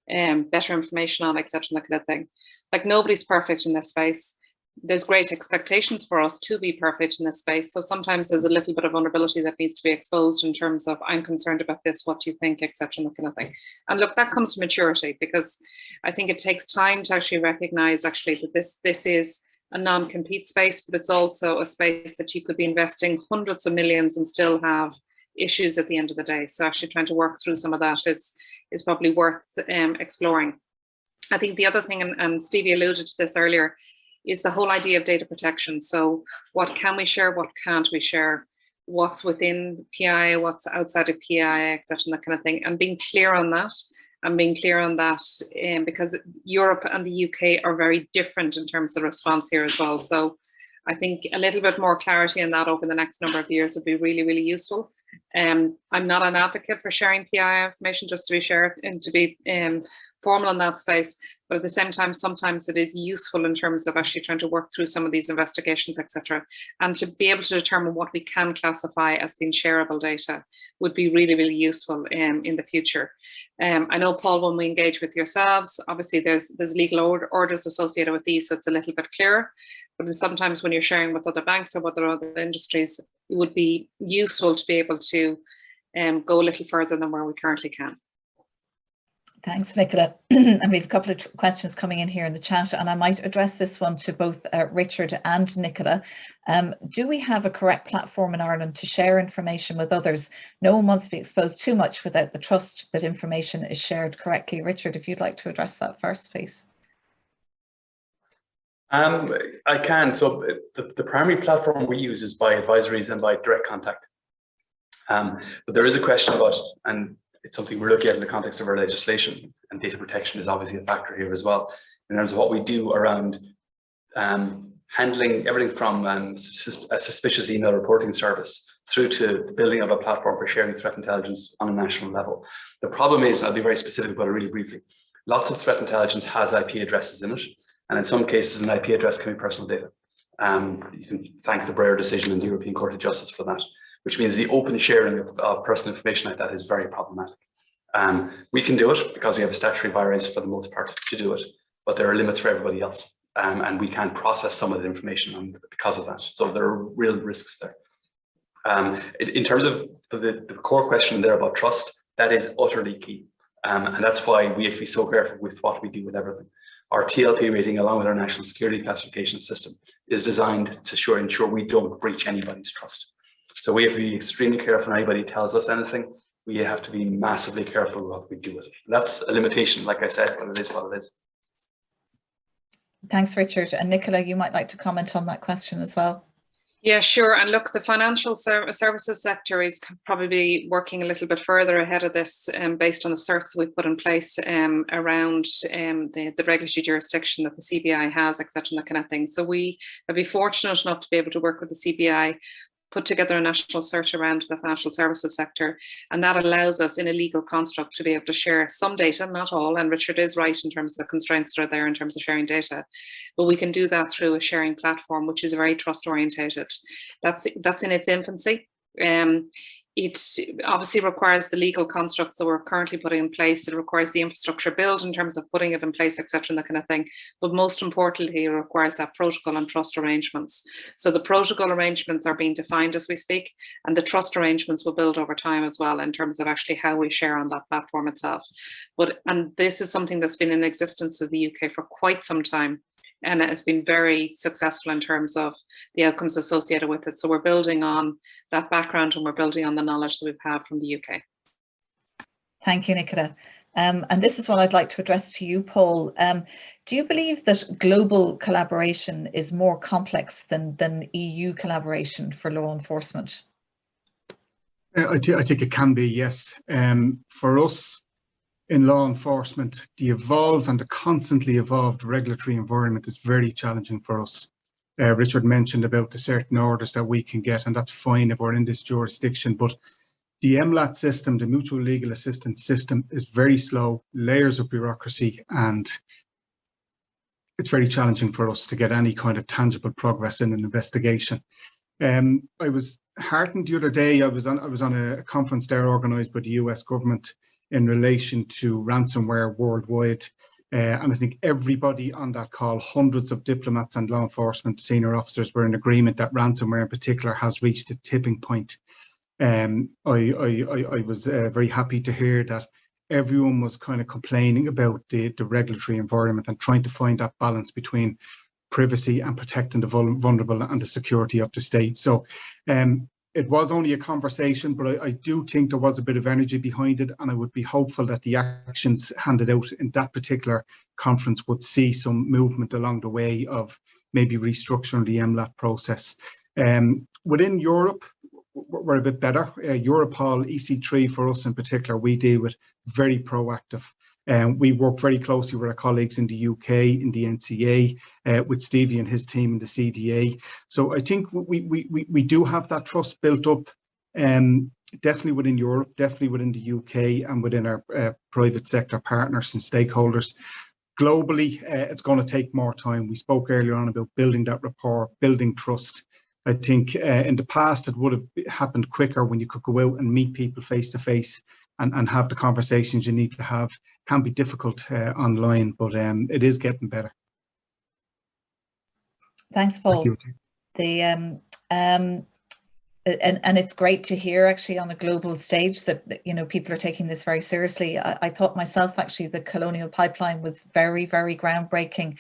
better information on, etc., that kind of thing. Like, nobody's perfect in this space. There's great expectations for us to be perfect in this space. So sometimes there's a little bit of vulnerability that needs to be exposed in terms of, I'm concerned about this, what do you think, etc., that kind of thing. And look, that comes from maturity, because I think it takes time to actually recognize actually that this is a non-compete space, but it's also a space that you could be investing hundreds of millions and still have issues at the end of the day. So actually trying to work through some of that is probably worth exploring. I think the other thing, and Stevie alluded to this earlier, is the whole idea of data protection. So what can we share, what can't we share, what's within PI, what's outside of PI, etc., that kind of thing, and being clear on that. Because Europe and the UK are very different in terms of response here as well. So I think a little bit more clarity on that over the next number of years would be really, really useful. I'm not an advocate for sharing PI information, just to be shared and to be formal in that space, but at the same time, sometimes it is useful in terms of actually trying to work through some of these investigations, etc., and to be able to determine what we can classify as being shareable data would be really, really useful in the future. I know, Paul, when we engage with yourselves, obviously there's legal orders associated with these, so it's a little bit clearer, but sometimes when you're sharing with other banks or with other industries, it would be useful to be able to go a little further than where we currently can. Thanks, Nicola. And we have a couple of questions coming in here in the chat, and I might address this one to both Richard and Nicola. Do we have a correct platform in Ireland to share information with others? No one wants to be exposed too much without the trust that information is shared correctly. Richard, if you'd like to address that first, please. I can. So the primary platform we use is by advisories and by direct contact. But there is a question about, and it's something we're looking at in the context of our legislation, and data protection is obviously a factor here as well, in terms of what we do around handling everything from a suspicious email reporting service through to the building of a platform for sharing threat intelligence on a national level. The problem is, I'll be very specific about it really briefly, lots of threat intelligence has IP addresses in it, and in some cases an IP address can be personal data. You can thank the Breyer decision in the European Court of Justice for that, which means the open sharing of personal information like that is very problematic. We can do it because we have a statutory virus for the most part to do it, but there are limits for everybody else, and we can't process some of the information because of that. So there are real risks there. In terms of the core question there about trust, that is utterly key, and that's why we have to be so careful with what we do with everything. Our TLP rating, along with our national security classification system, is designed to ensure we don't breach anybody's trust. So we have to be extremely careful when anybody tells us anything. We have to be massively careful with what we do with it. That's a limitation, like I said, but it is what it is. Thanks, Richard. And Nicola, you might like to comment on that question as well. Yeah, sure. And look, the financial services sector is probably working a little bit further ahead of this based on the certs we've put in place around the regulatory jurisdiction that the CBI has, etc., and that kind of thing. So we have been fortunate enough to be able to work with the CBI, put together a national search around the financial services sector, and that allows us in a legal construct to be able to share some data, not all, and Richard is right in terms of the constraints that are there in terms of sharing data, but we can do that through a sharing platform which is very trust orientated. That's in its infancy. It obviously requires the legal constructs that we're currently putting in place. It requires the infrastructure build in terms of putting it in place, etc., and that kind of thing. But most importantly, it requires that protocol and trust arrangements. So the protocol arrangements are being defined as we speak, and the trust arrangements will build over time as well in terms of actually how we share on that platform itself. And this is something that's been in existence in the UK for quite some time, and it has been very successful in terms of the outcomes associated with it. So we're building on that background and we're building on the knowledge that we've had from the UK. Thank you, Nicola. And this is what I'd like to address to you, Paul. Do you believe that global collaboration is more complex than EU collaboration for law enforcement? I think it can be, yes. For us, in law enforcement, the evolved and the constantly evolved regulatory environment is very challenging for us. Richard mentioned about the certain orders that we can get, and that's fine if we're in this jurisdiction, but the MLAT system, the mutual legal assistance system, is very slow, layers of bureaucracy, and it's very challenging for us to get any kind of tangible progress in an investigation. I was heartened the other day, I was on a conference there organised by the US government in relation to ransomware worldwide. And I think everybody on that call, hundreds of diplomats and law enforcement senior officers, were in agreement that ransomware in particular has reached a tipping point. I was very happy to hear that everyone was kind of complaining about the regulatory environment and trying to find that balance between privacy and protecting the vulnerable and the security of the state. So it was only a conversation, but I do think there was a bit of energy behind it, and I would be hopeful that the actions handed out in that particular conference would see some movement along the way of maybe restructuring the MLAT process. Within Europe, we're a bit better. Europol, EC3 for us in particular, we deal with very proactive. We work very closely with our colleagues in the UK, in the NCA, with Stevie and his team in the CDA. So I think we do have that trust built up, definitely within Europe, definitely within the UK, and within our private sector partners and stakeholders. Globally, it's going to take more time. We spoke earlier on about building that rapport, building trust. I think in the past it would have happened quicker when you could go out and meet people face to face and have the conversations you need to have. Can be difficult online, but it is getting better. Thanks, Paul. Thank you. And it's great to hear actually on a global stage that people are taking this very seriously. I thought myself actually the Colonial Pipeline was very, very groundbreaking,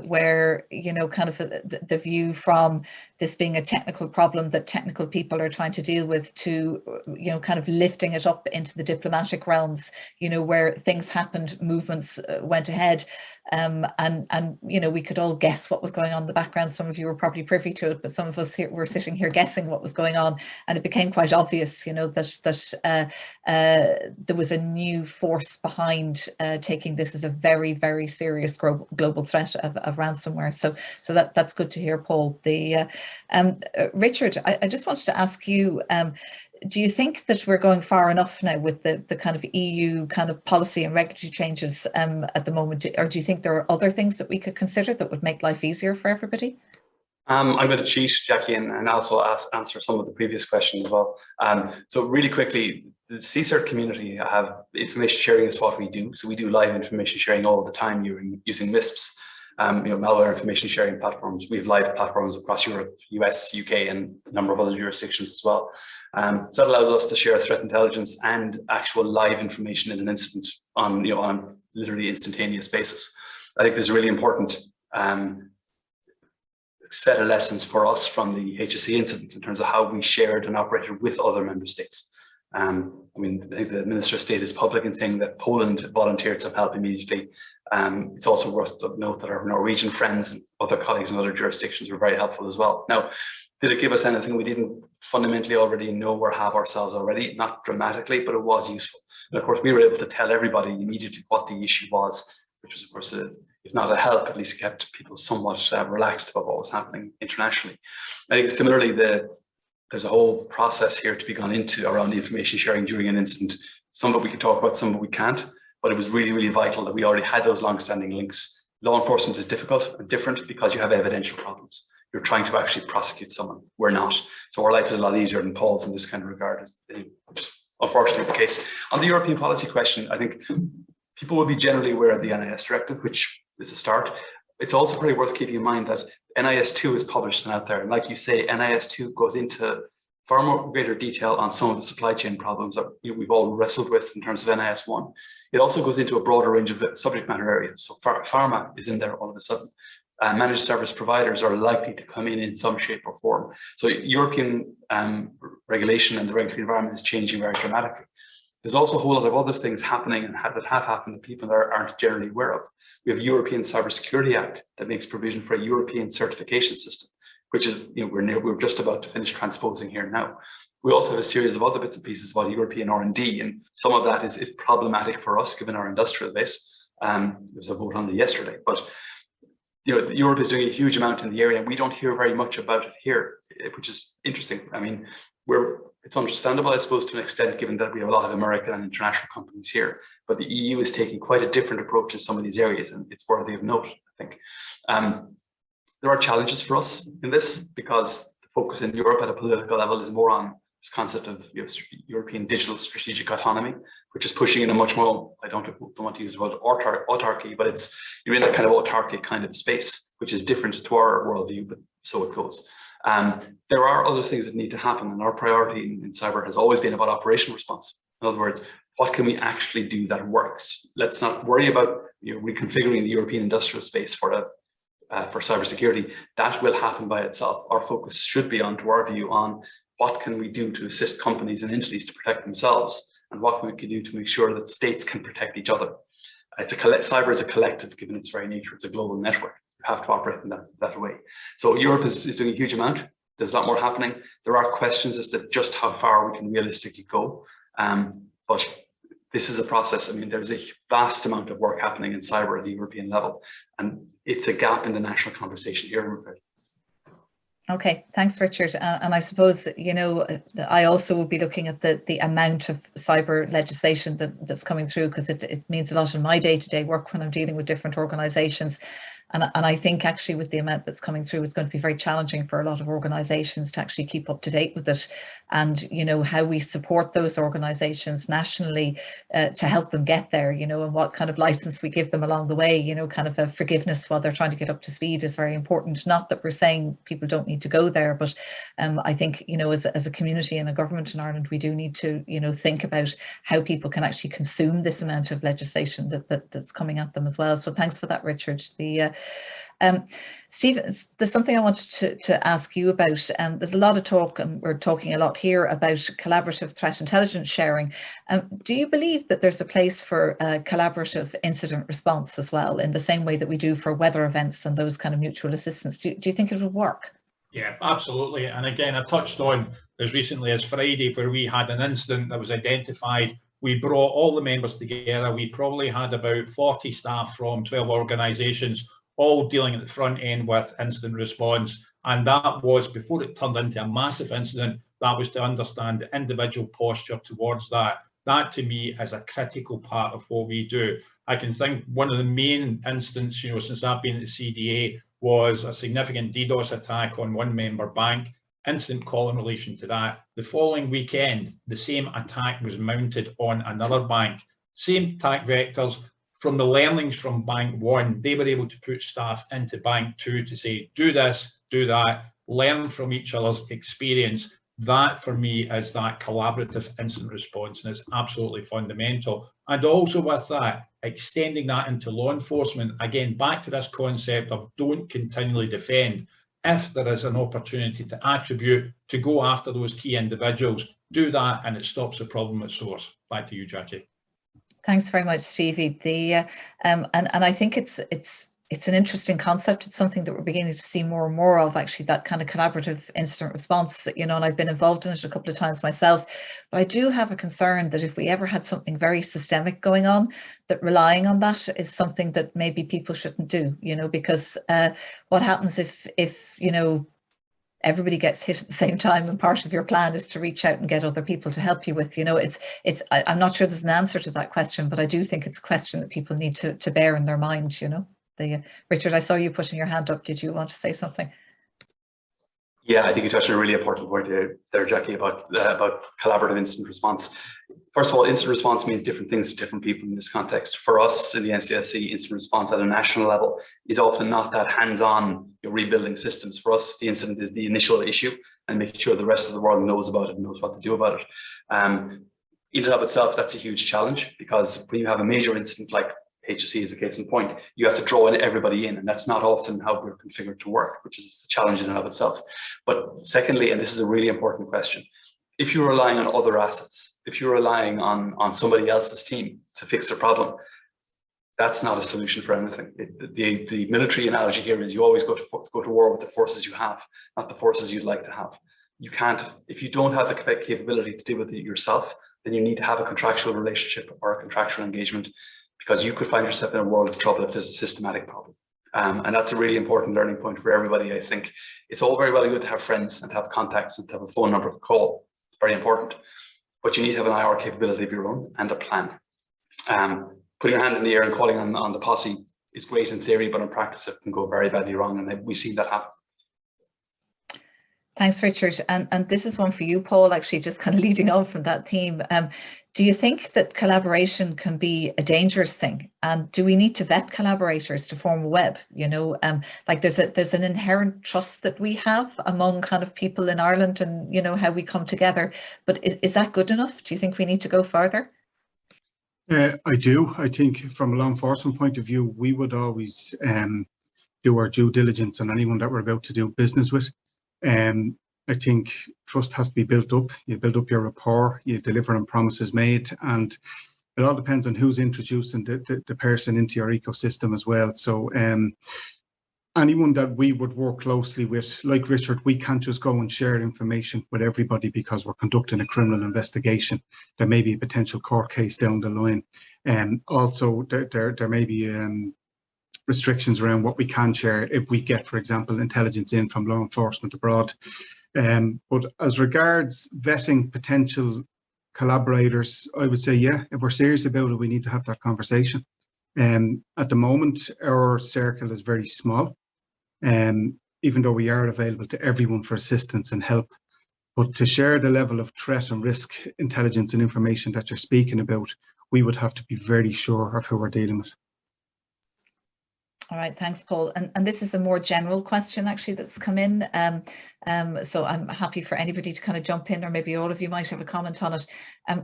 where kind of the view from this being a technical problem that technical people are trying to deal with to kind of lifting it up into the diplomatic realms, where things happened, movements went ahead, and we could all guess what was going on in the background. Some of you were probably privy to it, but some of us here were sitting here guessing what was going on, and it became quite obvious that there was a new force behind taking this as a very, very serious global threat of ransomware. So that's good to hear, Paul. Richard, I just wanted to ask you, do you think that we're going far enough now with the kind of EU kind of policy and regulatory changes at the moment, or do you think there are other things that we could consider that would make life easier for everybody? I'm going to cheat, Jackie, and also answer some of the previous questions as well. So really quickly, the CSIRT community have information sharing is what we do. So we do live information sharing all the time using MISPs, malware information sharing platforms. We have live platforms across Europe, US, UK, and a number of other jurisdictions as well. So that allows us to share threat intelligence and actual live information in an instant on a literally instantaneous basis. I think there's a really important set of lessons for us from the HSE incident in terms of how we shared and operated with other member states. I mean, I think the Minister of State is public in saying that Poland volunteered some help immediately. It's also worth to note that our Norwegian friends and other colleagues in other jurisdictions were very helpful as well. Now, did it give us anything we didn't fundamentally already know or have ourselves already? Not dramatically, but it was useful. And of course, we were able to tell everybody immediately what the issue was, which was, of course, if not a help, at least kept people somewhat relaxed about what was happening internationally. I think similarly, there's a whole process here to be gone into around information sharing during an incident. Some of it we can talk about, some of it we can't, but it was really, really vital that we already had those long-standing links. Law enforcement is difficult and different because you have evidential problems. You're trying to actually prosecute someone. We're not. So our life is a lot easier than Paul's in this kind of regard, which is unfortunately the case. On the European policy question, I think people will be generally aware of the NIS directive, which is a start. It's also pretty worth keeping in mind that NIS2 is published and out there. And like you say, NIS2 goes into far more greater detail on some of the supply chain problems that we've all wrestled with in terms of NIS1. It also goes into a broader range of subject matter areas. So pharma is in there all of a sudden. Managed service providers are likely to come in some shape or form. So European regulation and the regulatory environment is changing very dramatically. There's also a whole lot of other things happening and that have happened that people aren't generally aware of. We have European Cybersecurity Act that makes provision for a European certification system, which is, we're just about to finish transposing here now. We also have a series of other bits and pieces about European R&D, and some of that is problematic for us given our industrial base. There was a vote on it yesterday, but Europe is doing a huge amount in the area, and we don't hear very much about it here, which is interesting. I mean, it's understandable, I suppose, to an extent, given that we have a lot of American and international companies here. But the EU is taking quite a different approach in some of these areas, and it's worthy of note, I think. There are challenges for us in this because the focus in Europe at a political level is more on this concept of European digital strategic autonomy, which is pushing in a much more, I don't want to use the word autarky, but you're in that kind of autarkic kind of space, which is different to our worldview, but so it goes. There are other things that need to happen, and our priority in cyber has always been about operational response. In other words, what can we actually do that works? Let's not worry about reconfiguring the European industrial space for cybersecurity. That will happen by itself. Our focus should be on, to our view, on what can we do to assist companies and entities to protect themselves, and what we can do to make sure that states can protect each other. Cyber is a collective, given its very nature. It's a global network. You have to operate in that way. So Europe is doing a huge amount. There's a lot more happening. There are questions as to just how far we can realistically go. But this is a process. I mean, there's a vast amount of work happening in cyber at the European level, and it's a gap in the national conversation here, I'm afraid. Okay, thanks, Richard. And I suppose, I also will be looking at the amount of cyber legislation that's coming through, because it means a lot in my day-to-day work when I'm dealing with different organisations. And I think actually with the amount that's coming through, it's going to be very challenging for a lot of organisations to actually keep up to date with it. And, how we support those organisations nationally to help them get there, and what kind of license we give them along the way, kind of a forgiveness while they're trying to get up to speed is very important. Not that we're saying people don't need to go there, but I think, as a community and a government in Ireland, we do need to, think about how people can actually consume this amount of legislation that's coming at them as well. So thanks for that, Richard. Stephen, there's something I wanted to ask you about. There's a lot of talk, and we're talking a lot here about collaborative threat intelligence sharing. Do you believe that there's a place for collaborative incident response as well, in the same way that we do for weather events and those kind of mutual assistance? Do you think it would work? Yeah, absolutely. And again, I touched on as recently as Friday, where we had an incident that was identified. We brought all the members together. We probably had about 40 staff from 12 organisations, all dealing at the front end with incident response. And that was, before it turned into a massive incident, that was to understand the individual posture towards that. That to me is a critical part of what we do. I can think one of the main incidents, since I've been at the CDA, was a significant DDoS attack on one member bank. Incident call in relation to that. The following weekend, the same attack was mounted on another bank. Same attack vectors. From the learnings from Bank 1, they were able to put staff into Bank 2 to say, do this, do that, learn from each other's experience. That, for me, is that collaborative incident response, and it's absolutely fundamental. And also with that, extending that into law enforcement, again, back to this concept of don't continually defend. if there is an opportunity to attribute, to go after those key individuals, do that, and it stops the problem at source. Back to you, Jackie. Thanks very much, Stevie. And I think it's an interesting concept. It's something that we're beginning to see more and more of, actually, that kind of collaborative incident response that, and I've been involved in it a couple of times myself. But I do have a concern that if we ever had something very systemic going on, that relying on that is something that maybe people shouldn't do, because what happens if everybody gets hit at the same time, and part of your plan is to reach out and get other people to help you with, I'm not sure there's an answer to that question, but I do think it's a question that people need to bear in their mind, Richard, I saw you putting your hand up. Did you want to say something? Yeah, I think you touched on a really important point there, Jackie, about collaborative incident response. First of all, incident response means different things to different people in this context. For us in the NCSC, incident response at a national level is often not that hands-on rebuilding systems. For us, the incident is the initial issue and making sure the rest of the world knows about it and knows what to do about it. In and of itself, that's a huge challenge, because when you have a major incident like HSE is a case in point, you have to draw everybody in, and that's not often how we're configured to work, which is a challenge in and of itself. But secondly, and this is a really important question, if you're relying on other assets, if you're relying on somebody else's team to fix the problem, that's not a solution for anything. The military analogy here is you always go to war with the forces you have, not the forces you'd like to have. You can't, if you don't have the capability to deal with it yourself, then you need to have a contractual relationship or a contractual engagement, because you could find yourself in a world of trouble if there's a systematic problem. And that's a really important learning point for everybody. I think it's all very well and good to have friends and to have contacts and to have a phone number to call. It's very important. But you need to have an IR capability of your own and a plan. Putting your hand in the air and calling on the posse is great in theory, but in practice it can go very badly wrong. And we've seen that happen. Thanks, Richard. And this is one for you, Paul, actually, just kind of leading on from that theme. Do you think that collaboration can be a dangerous thing? And do we need to vet collaborators to form a web? Like there's an inherent trust that we have among kind of people in Ireland and, how we come together. But is that good enough? Do you think we need to go further? I do. I think from a law enforcement point of view, we would always do our due diligence on anyone that we're about to do business with. I think trust has to be built up. You build up your rapport, you deliver on promises made, and it all depends on who's introducing the person into your ecosystem as well. So anyone that we would work closely with, like Richard, we can't just go and share information with everybody because we're conducting a criminal investigation. There may be a potential court case down the line. Also, there may be restrictions around what we can share if we get, for example, intelligence in from law enforcement abroad. But as regards vetting potential collaborators, I would say, yeah, if we're serious about it, we need to have that conversation. At the moment, our circle is very small, even though we are available to everyone for assistance and help. But to share the level of threat and risk, intelligence and information that you're speaking about, we would have to be very sure of who we're dealing with. All right, thanks, Paul. And this is a more general question, actually, that's come in. So I'm happy for anybody to kind of jump in, or maybe all of you might have a comment on it.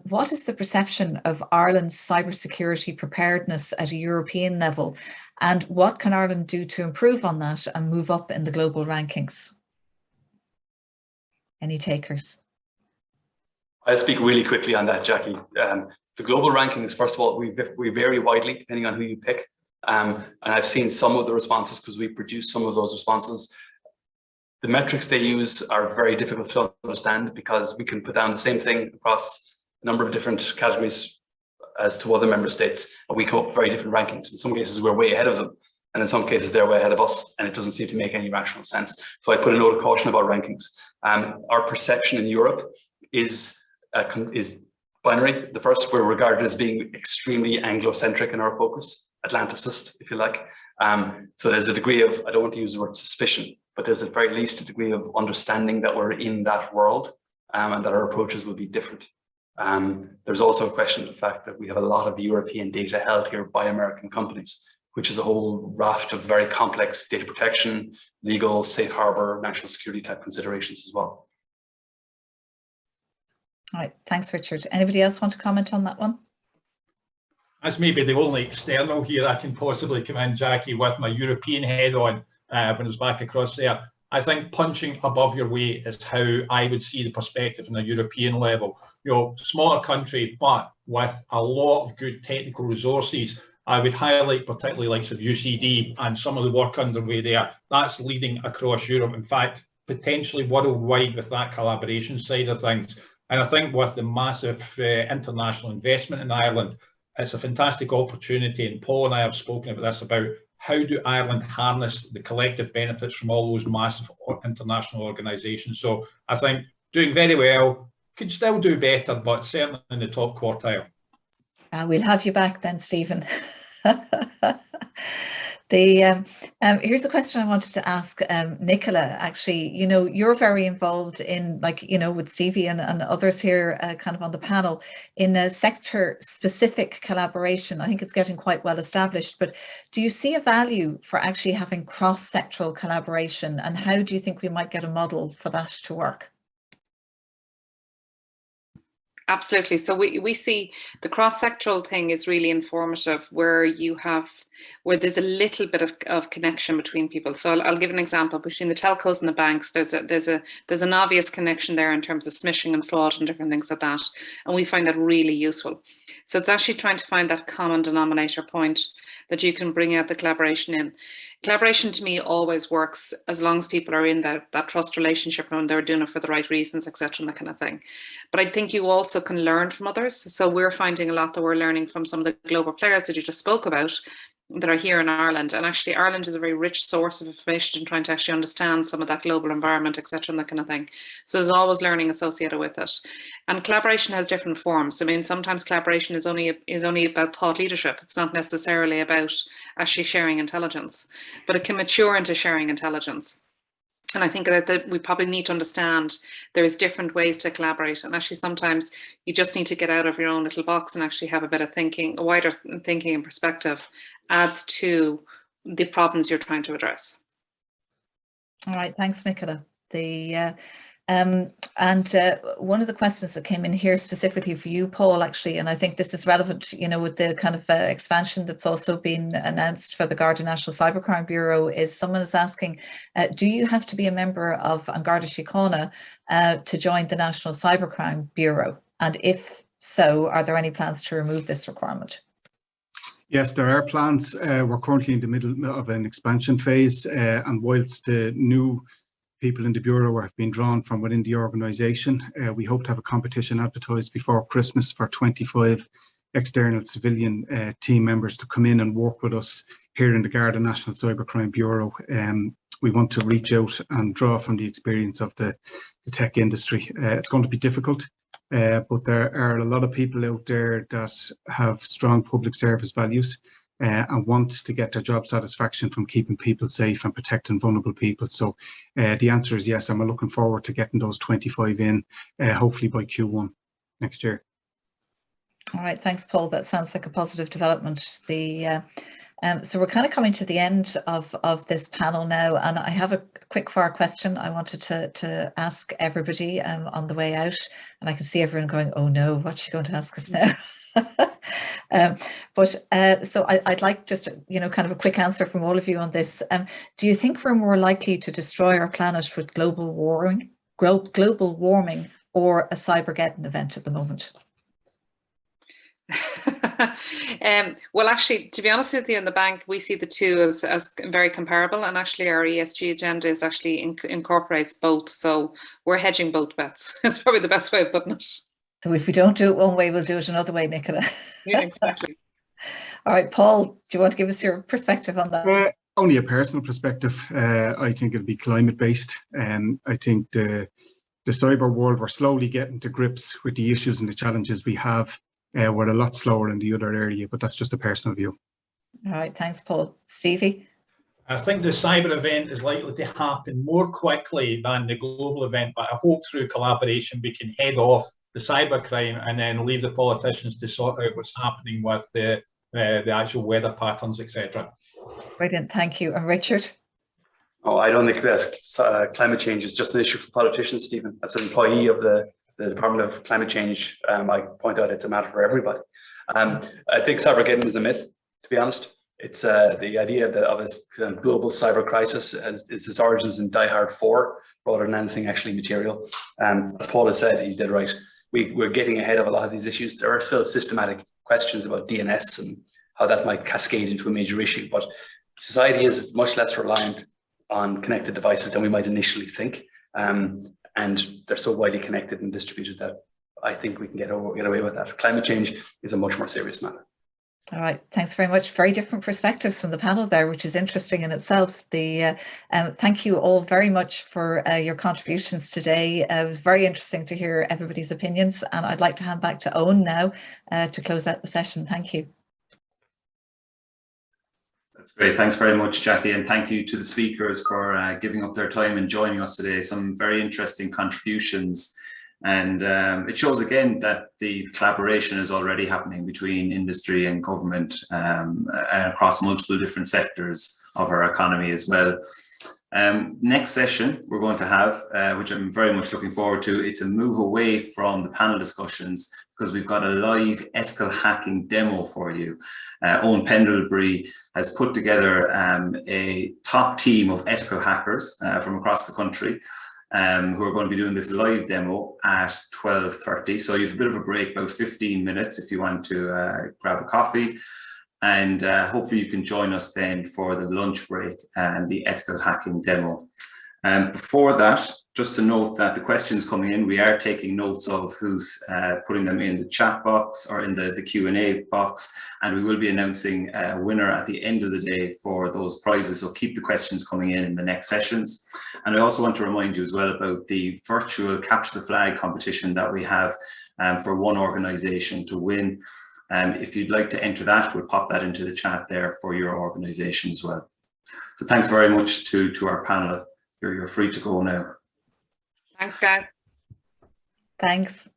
What is the perception of Ireland's cybersecurity preparedness at a European level? And what can Ireland do to improve on that and move up in the global rankings? Any takers? I'll speak really quickly on that, Jackie. The global rankings, first of all, we vary widely depending on who you pick. And I've seen some of the responses because we produce some of those responses. The metrics they use are very difficult to understand because we can put down the same thing across a number of different categories as to other member states, and we come up with very different rankings. In some cases, we're way ahead of them, and in some cases, they're way ahead of us, and it doesn't seem to make any rational sense. So I put a note of caution about rankings. Our perception in Europe is binary. The first, we're regarded as being extremely Anglo-centric in our focus. Atlanticist, if you like. So there's a degree of, I don't want to use the word suspicion, but there's at very least a degree of understanding that we're in that world and that our approaches will be different. There's also a question of the fact that we have a lot of European data held here by American companies, which is a whole raft of very complex data protection, legal, safe harbor, national security type considerations as well. All right, thanks, Richard. Anybody else want to comment on that one? That's maybe the only external here I can possibly come in, Jackie, with my European head on when I was back across there. I think punching above your weight is how I would see the perspective on a European level. You know, smaller country, but with a lot of good technical resources. I would highlight particularly likes of UCD and some of the work underway there. That's leading across Europe. In fact, potentially worldwide with that collaboration side of things. And I think with the massive international investment in Ireland, it's a fantastic opportunity. And Paul and I have spoken about this, about how do Ireland harness the collective benefits from all those massive international organisations. So I think doing very well, could still do better, but certainly in the top quartile. We'll have you back then, Stephen. Here's a question I wanted to ask Nicola. Actually, you know, you're very involved in, like, you know, with Stevie and others here kind of on the panel, in a sector-specific collaboration. I think it's getting quite well established, but do you see a value for actually having cross-sectoral collaboration, and how do you think we might get a model for that to work? Absolutely. So we see the cross-sectoral thing is really informative, where there's a little bit of connection between people. So I'll give an example. Between the telcos and the banks, there's an obvious connection there in terms of smishing and fraud and different things like that. And we find that really useful. So it's actually trying to find that common denominator point that you can bring out the collaboration in. Collaboration to me always works as long as people are in that trust relationship and they're doing it for the right reasons, etc., and that kind of thing. But I think you also can learn from others. So we're finding a lot that we're learning from some of the global players that you just spoke about that are here in Ireland. And actually Ireland is a very rich source of information in trying to actually understand some of that global environment, etc., and that kind of thing. So there's always learning associated with it. And collaboration has different forms. I mean, sometimes collaboration is only about thought leadership. It's not necessarily about actually sharing intelligence, but it can mature into sharing intelligence. And I think that we probably need to understand there's different ways to collaborate. And actually sometimes you just need to get out of your own little box and actually have a bit of thinking, a wider thinking and perspective adds to the problems you're trying to address. All right, thanks, Nicola. One of the questions that came in here specifically for you, Paul, actually, and I think this is relevant, you know, with the kind of expansion that's also been announced for the Garda National Cybercrime Bureau, is someone is asking, do you have to be a member of An Garda Síochána to join the National Cybercrime Bureau? And if so, are there any plans to remove this requirement? Yes, there are plans. We're currently in the middle of an expansion phase, and whilst the new people in the Bureau have been drawn from within the organisation, we hope to have a competition advertised before Christmas for 25 external civilian team members to come in and work with us here in the Garda National Cybercrime Bureau. We want to reach out and draw from the experience of the tech industry. It's going to be difficult, but there are a lot of people out there that have strong public service values and want to get their job satisfaction from keeping people safe and protecting vulnerable people. So the answer is yes, I'm looking forward to getting those 25 in, hopefully by Q1 next year. All right, thanks, Paul. That sounds like a positive development. So we're kind of coming to the end of this panel now, and I have a quick fire question I wanted to ask everybody on the way out, and I can see everyone going, oh no, what's she going to ask us now? So I'd like just, you know, kind of a quick answer from all of you on this. Do you think we're more likely to destroy our planet with global warming or a Cybergeddon event at the moment? Well, actually, to be honest with you, in the bank, we see the two as very comparable, and actually our ESG agenda is actually incorporates both. So we're hedging both bets. It's probably the best way of putting it. So if we don't do it one way, we'll do it another way, Nicola. Yeah, exactly. All right, Paul, do you want to give us your perspective on that? Only a personal perspective. I think it'll be climate-based. I think the cyber world, we're slowly getting to grips with the issues and the challenges we have. We're a lot slower in the other area, but that's just a personal view. All right, thanks, Paul. Stevie? I think the cyber event is likely to happen more quickly than the global event, but I hope through collaboration we can head off the cybercrime and then leave the politicians to sort out what's happening with the actual weather patterns, etc. Brilliant, thank you. And Richard? Oh, I don't think that climate change is just an issue for politicians, Stephen. As an employee of the Department of Climate Change, I point out it's a matter for everybody. I think Cybergeddon is a myth, to be honest. It's the idea of a global cyber crisis is its origins in Die Hard 4 rather than anything actually material. As Paul has said, he's dead right. We're getting ahead of a lot of these issues. There are still systematic questions about DNS and how that might cascade into a major issue, but society is much less reliant on connected devices than we might initially think. And they're so widely connected and distributed that I think we can get away with that. Climate change is a much more serious matter. All right, thanks very much. Very different perspectives from the panel there, which is interesting in itself. Thank you all very much for your contributions today. It was very interesting to hear everybody's opinions, and I'd like to hand back to Owen now to close out the session. Thank you. That's great. Thanks very much, Jackie, and thank you to the speakers for giving up their time and joining us today. Some very interesting contributions. And it shows again that the collaboration is already happening between industry and government across multiple different sectors of our economy as well. Next session we're going to have, which I'm very much looking forward to, it's a move away from the panel discussions because we've got a live ethical hacking demo for you. Owen Pendlebury has put together a top team of ethical hackers from across the country who are going to be doing this live demo at 12:30. So you have a bit of a break, about 15 minutes if you want to grab a coffee. And hopefully you can join us then for the lunch break and the ethical hacking demo. Before that, just to note that the questions coming in, we are taking notes of who's putting them in the chat box or in the Q&A box, and we will be announcing a winner at the end of the day for those prizes. So keep the questions coming in the next sessions. And I also want to remind you as well about the virtual Capture the Flag competition that we have for one organisation to win. If you'd like to enter that, we'll pop that into the chat there for your organisation as well. So thanks very much to our panel. You're free to go now. Thanks, guys. Thanks.